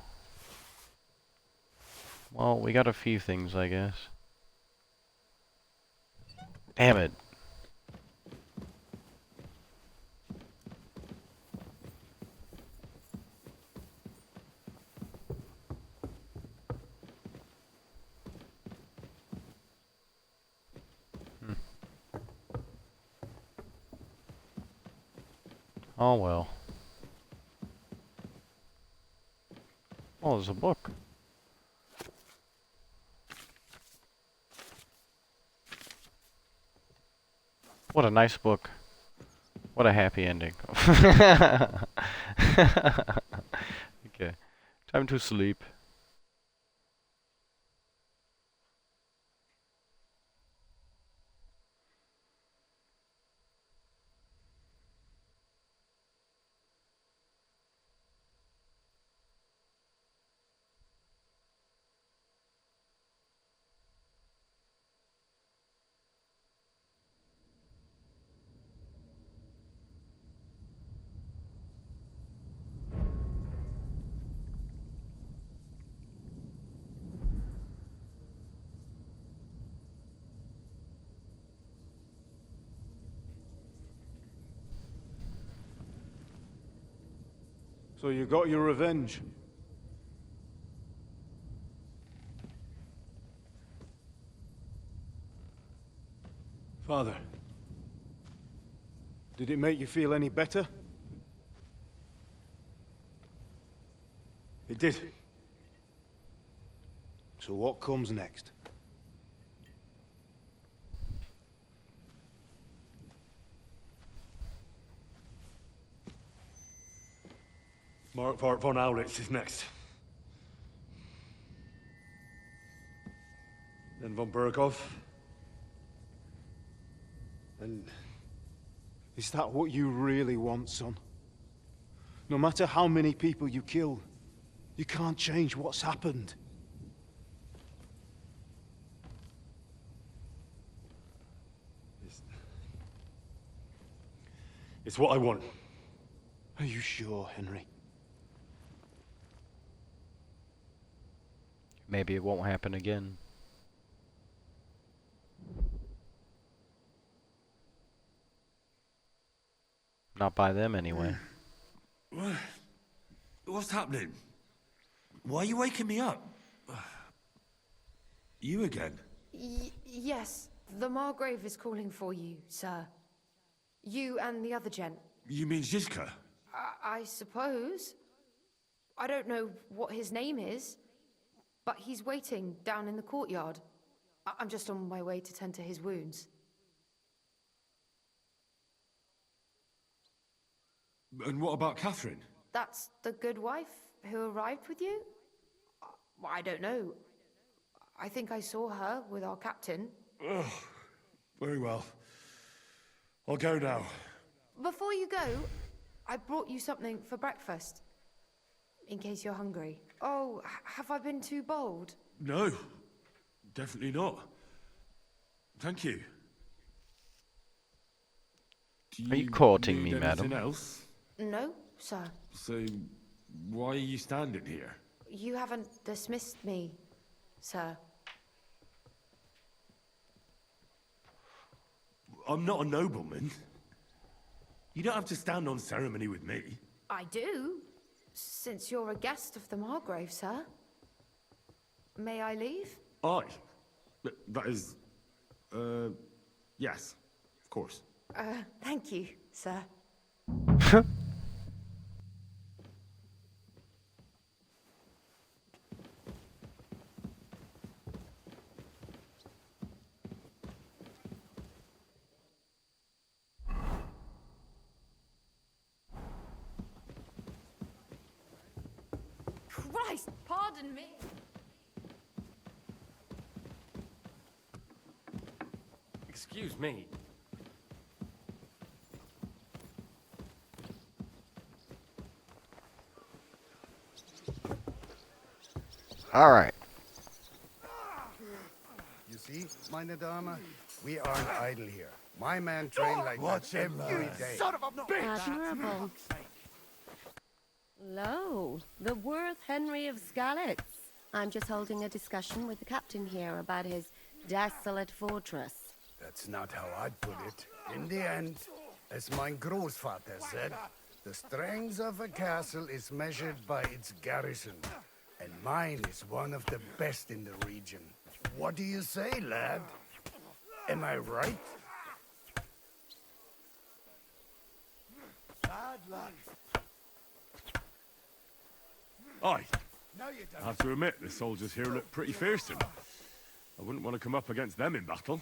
Well, we got a few things, I guess. Damn it. Oh well. Oh, there's a book. What a nice book. What a happy ending. Okay. Time to sleep. So you got your revenge? Father, did it make you feel any better? It did. So what comes next? Mark von Aulitz is next. Then von Berghoff. And is that what you really want, son? No matter how many people you kill, you can't change what's happened. It's what I want. Are you sure, Henry? Maybe it won't happen again. Not by them, anyway. What's happening? Why are you waking me up? You again? Yes, the Margrave is calling for you, sir. You and the other gent. You mean Zizka? I suppose. I don't know what his name is, but he's waiting down in the courtyard. I'm just on my way to tend to his wounds. And what about Catherine? That's the good wife who arrived with you? I don't know. I think I saw her with our captain. Ugh. Very well. I'll go now. Before you go, I brought you something for breakfast. In case you're hungry. Oh, have I been too bold? No, definitely not. Thank you. Are you courting me, need madam? anything else? No, sir. So, why are you standing here? You haven't dismissed me, sir. I'm not a nobleman. You don't have to stand on ceremony with me. I do, since you're a guest of the Margrave, sir. May I leave? That is... yes, of course. Thank you, sir. Christ, pardon me. Excuse me. All right. You see, meine Dame, we aren't idle here. My man trained like that every day. Son of a bitch! Admirable. Lo, the worth Henry of Skalitz. I'm just holding a discussion with the captain here about his desolate fortress. That's not how I'd put it. In the end, as mein Großvater said, the strength of a castle is measured by its garrison. And mine is one of the best in the region. What do you say, lad? Am I right? Bad luck. Aye. No, you don't. I have to admit, the soldiers here look pretty fearsome. I wouldn't want to come up against them in battle.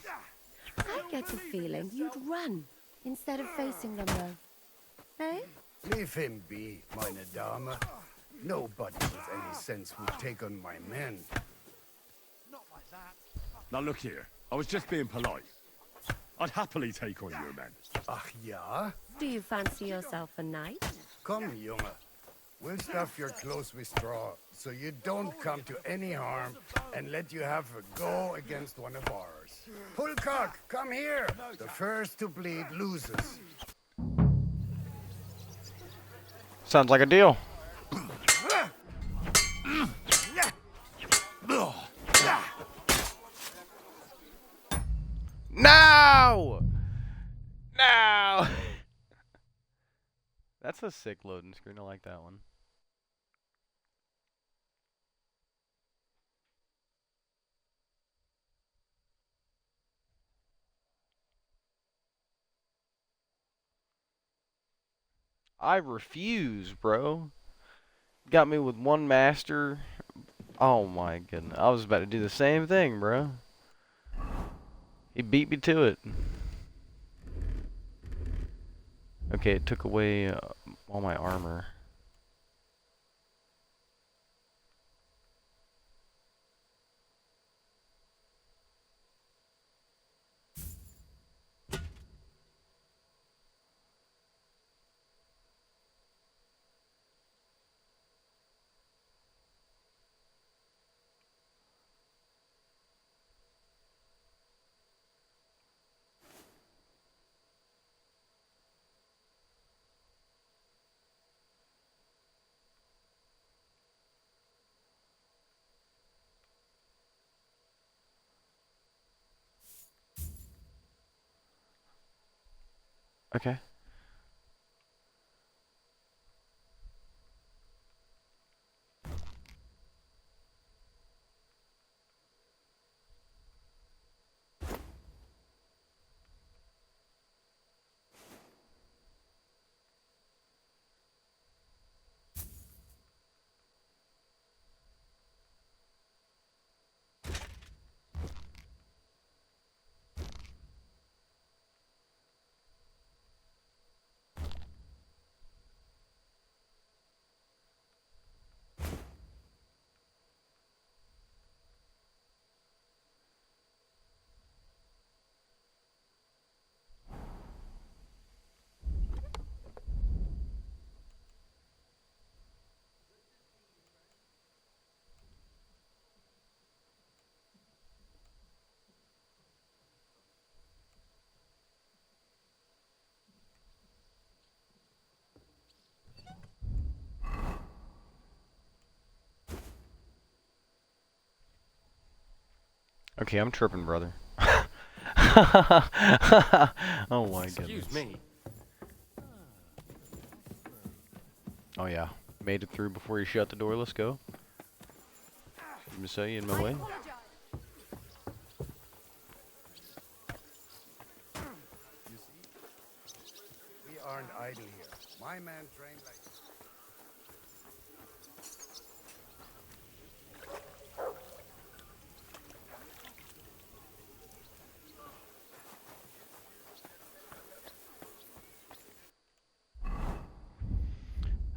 I get the feeling you'd run instead of facing them, though. Eh? Leave him be, meine Dame. Nobody with any sense would take on my men. Not like that. Now look here, I was just being polite. I'd happily take on your men. Ach ja? Do you fancy yourself a knight? Come, Junge. We'll stuff your clothes with straw, so you don't come to any harm, and let you have a go against one of ours. Pullcock, come here! The first to bleed loses. Sounds like a deal. No! No! That's a sick loading screen. I like that one. I refuse, bro. Got me with one master. Oh my goodness. I was about to do the same thing, bro. He beat me to it. Okay, it took away all my armor. Okay. Okay, I'm tripping, brother. Oh my goodness. Excuse me. Oh yeah, made it through before you shut the door. Let's go. Let me say you in my way. You see, we aren't idle here. My man trained like...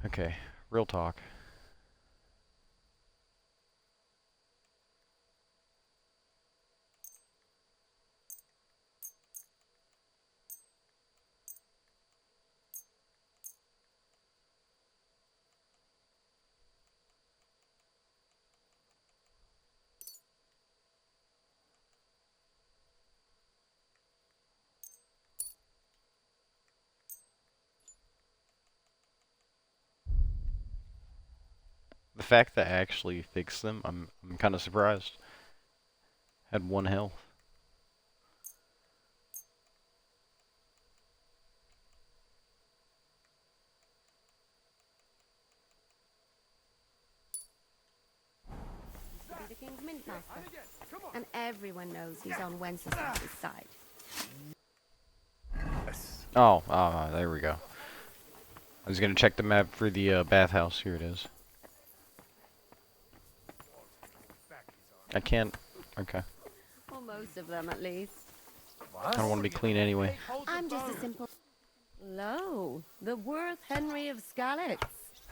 Okay, real talk. The fact that I actually fixed them, I'm kind of surprised. Had 1 health. Used to be the King's Mint Master. And everyone knows he's on Wenceslas's side. Oh, there we go. I was gonna check the map for the bathhouse. Here it is. I can't. Okay. Or most of them, at least. I don't want to be clean anyway. I'm just a simple... Lo, the Worth Henry of Skalitz.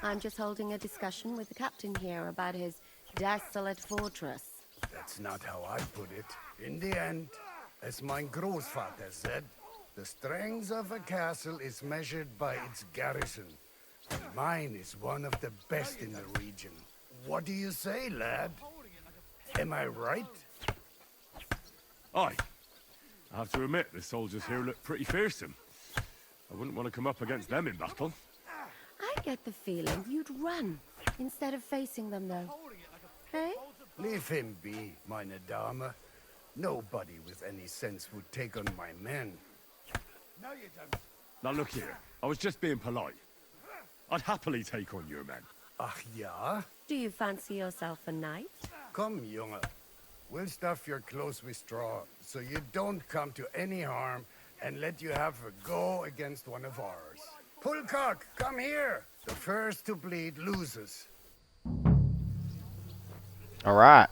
I'm just holding a discussion with the captain here about his desolate fortress. That's not how I put it. In the end, as my großvater said, the strength of a castle is measured by its garrison. And mine is one of the best in the region. What do you say, lad? Am I right? Aye. I have to admit, the soldiers here look pretty fearsome. I wouldn't want to come up against them in battle. I get the feeling you'd run instead of facing them, though. Hey? Leave him be, meine Dame. Nobody with any sense would take on my men. No, you don't. Now look here, I was just being polite. I'd happily take on your men. Ach ja? Do you fancy yourself a knight? Come, Junge. We'll stuff your clothes with straw, so you don't come to any harm, and let you have a go against one of ours. Pulcock, come here! The first to bleed loses. Alright.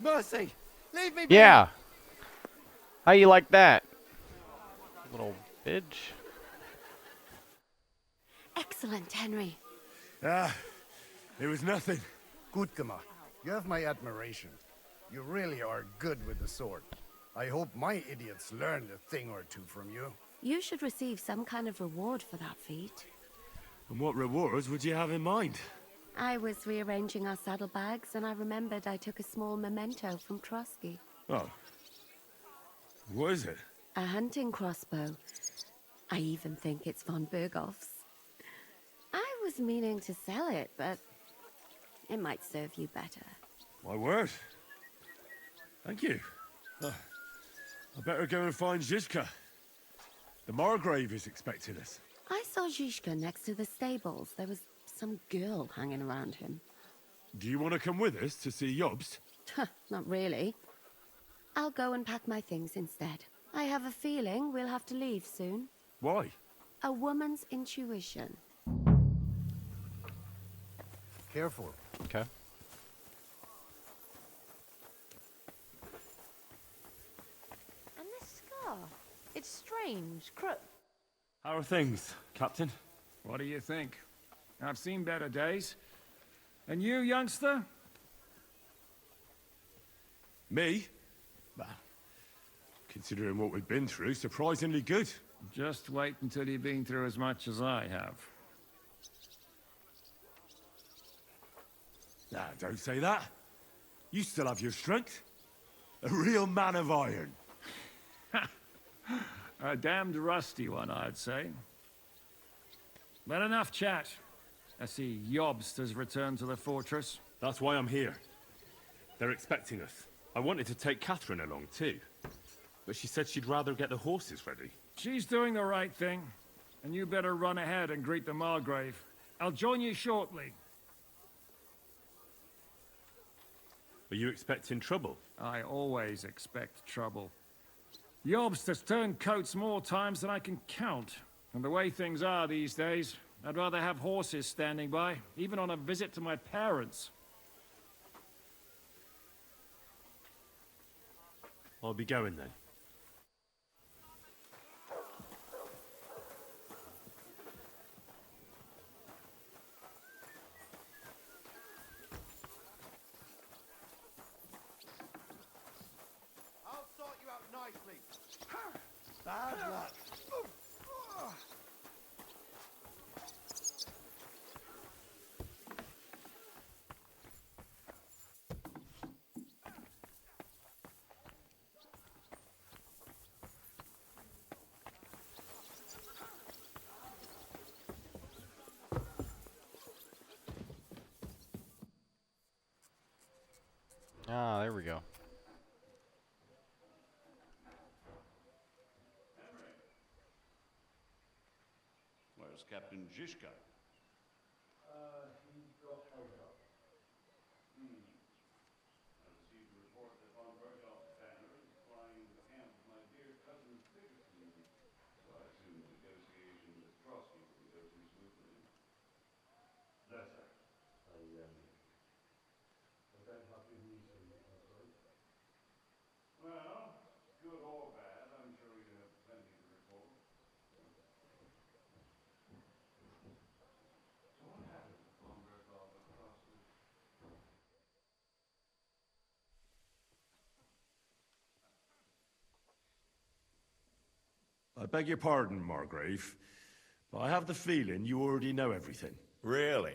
Mercy! Leave me be! Yeah. How you like that? Little bitch. Excellent, Henry. Ah, it was nothing. Gut gemacht. You have my admiration. You really are good with the sword. I hope my idiots learned a thing or two from you. You should receive some kind of reward for that feat. And what rewards would you have in mind? I was rearranging our saddlebags, and I remembered I took a small memento from Trotsky. Oh. What is it? A hunting crossbow. I even think it's von Berghoff's. I was meaning to sell it, but it might serve you better. My word. Thank you. I better go and find Zizka. The Margrave is expecting us. I saw Zizka next to the stables. There was some girl hanging around him. Do you want to come with us to see Jobst? Not really. I'll go and pack my things instead. I have a feeling we'll have to leave soon. Why? A woman's intuition. Careful. Okay. And this scar, it's strange crow. How are things, Captain? What do you think? I've seen better days. And you, youngster? Me? Well, considering what we've been through, surprisingly good. Just wait until you've been through as much as I have. Nah, don't say that. You still have your strength. A real man of iron. A damned rusty one, I'd say. But enough chat. I see Jobst has returned to the fortress. That's why I'm here. They're expecting us. I wanted to take Catherine along too, but she said she'd rather get the horses ready. She's doing the right thing, and you better run ahead and greet the Margrave. I'll join you shortly. Are you expecting trouble? I always expect trouble. Jobst has turned coats more times than I can count. And the way things are these days, I'd rather have horses standing by, even on a visit to my parents. I'll be going then. I'll sort you out nicely. Bad luck. Ah, there we go. Where's Captain Zizka? He got held up. I received a report that von Berghoff's banner is flying the camp of my dear cousin Sigismund. So I assume the negotiation with Trotsky will go too smoothly. Yes, sir. I don't have good news for you, I'm afraid. Well, good or bad, I'm sure you have plenty to report. So what happened to von Berghoff across the... I beg your pardon, Margrave, but I have the feeling you already know everything. Really?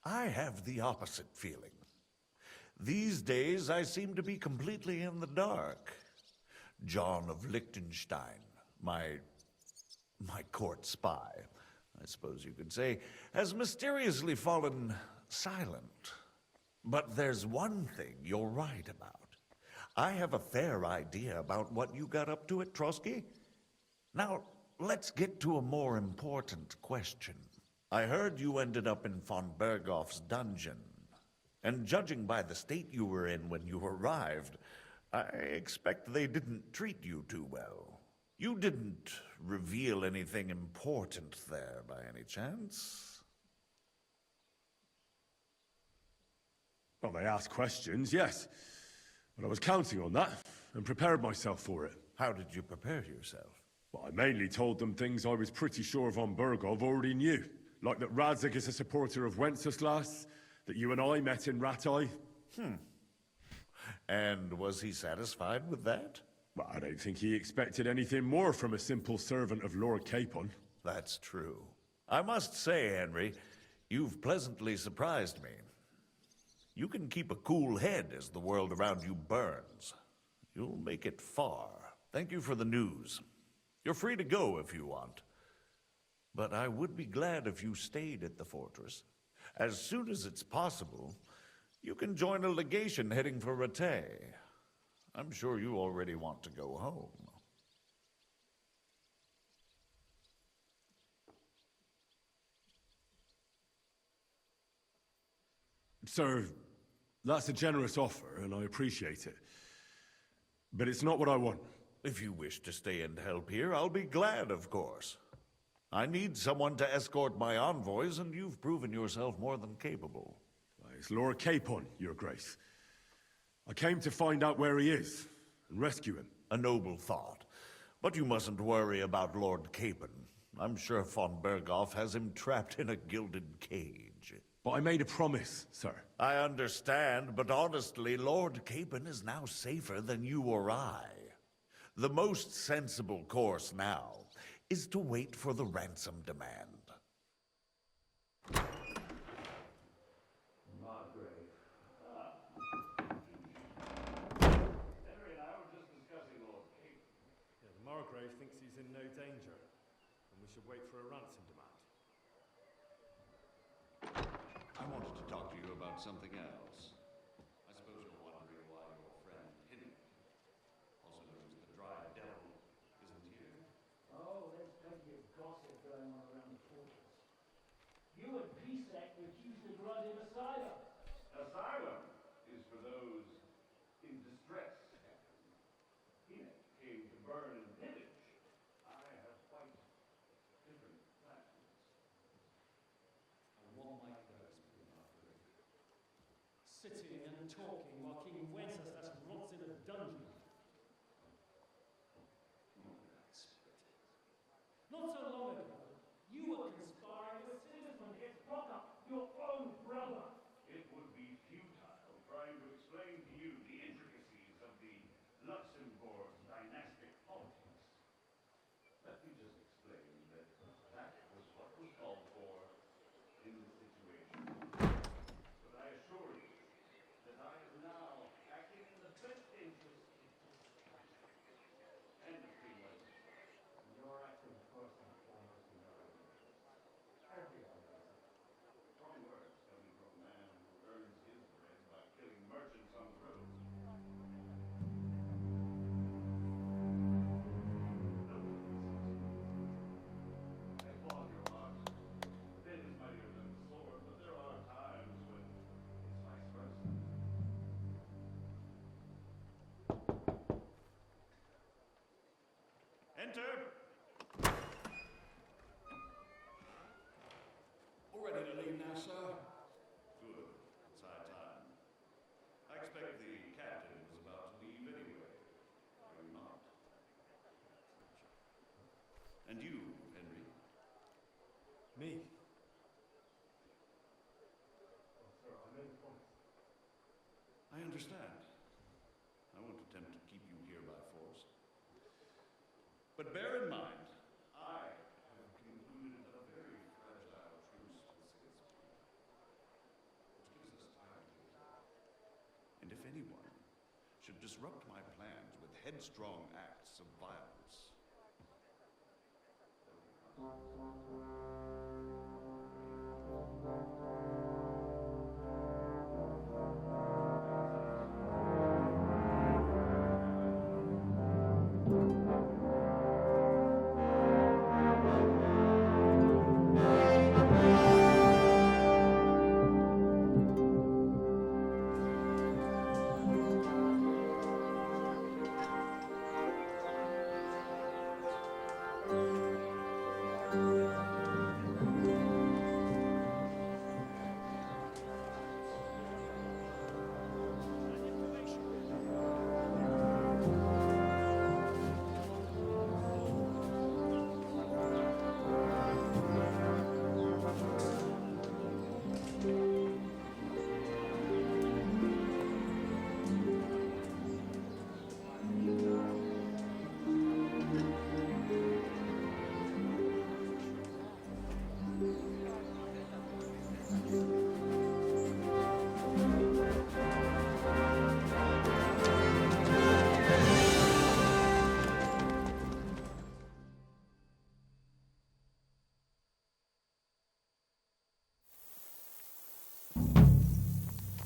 I have the opposite feeling. These days, I seem to be completely in the dark. John of Liechtenstein, my court spy, I suppose you could say, has mysteriously fallen silent. But there's one thing you're right about. I have a fair idea about what you got up to at Trotsky. Now, let's get to a more important question. I heard you ended up in von Berghoff's dungeon. And judging by the state you were in when you arrived, I expect they didn't treat you too well. You didn't reveal anything important there by any chance? Well, they asked questions, yes. But I was counting on that, and prepared myself for it. How did you prepare yourself? Well, I mainly told them things I was pretty sure von Berghoff already knew. Like that Radzig is a supporter of Wenceslas, that you and I met in Rattay. And was he satisfied with that? Well, I don't think he expected anything more from a simple servant of Lord Capon. That's true. I must say, Henry, you've pleasantly surprised me. You can keep a cool head as the world around you burns. You'll make it far. Thank you for the news. You're free to go if you want. But I would be glad if you stayed at the fortress. As soon as it's possible, you can join a legation heading for Rattay. I'm sure you already want to go home. Sir, that's a generous offer, and I appreciate it. But it's not what I want. If you wish to stay and help here, I'll be glad, of course. I need someone to escort my envoys, and you've proven yourself more than capable. It's Lord Capon, Your Grace. I came to find out where he is, and rescue him. A noble thought. But you mustn't worry about Lord Capen. I'm sure von Berghoff has him trapped in a gilded cage. But I made a promise, sir. I understand, but honestly, Lord Capen is now safer than you or I. The most sensible course now is to wait for the ransom demand. Margrave. Henry and I were just discussing Lord Capen. Yeah, the Margrave thinks he's in no danger, and we should wait for a ransom demand. I wanted to talk to you about something else. I suppose you're wondering why your friend Henry, also known as the Dry Devil, isn't here. Oh, there's plenty of gossip going on around the fortress. You and Pisek refuse to grant him asylum. Asylum is for those in distress, Captain. Hinek came to burn and pillage. I have quite different plans. And what might those be, Margaret? Sitting and talking while King Wenceslas rots in a dungeon. Not so long ago, you were conspiring with Sigismund against Prokop, your own brother. It would be futile trying to explain to you the intricacies of the Luxembourg dynastic politics. Let me just explain that that was what was called for in the situation. But I assure you that I am now acting in the best interest and of King Wenceslas. You're acting first and foremost in your own interest. Everyone knows it. Strong words coming from a man who earns his bread by killing merchants on the road. I applaud your heart. The pen is mightier than the sword, but there are times when it's vice versa. Enter! All ready to leave now, sir? Good. It's high time. I expect the captain was about to leave anyway. Are you not? And you, Henry? Me? I understand. I won't attempt to keep you here by force. But bear in mind, I have concluded a very fragile truce with Sigismund, which gives us time to get out. And if anyone should disrupt my plans with headstrong acts of violence,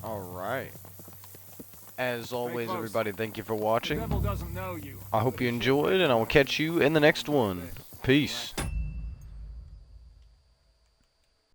Alright. As always, close. everybody, thank you for The watching. devil doesn't know you. I hope you enjoyed, and I will catch you in the next one. Peace.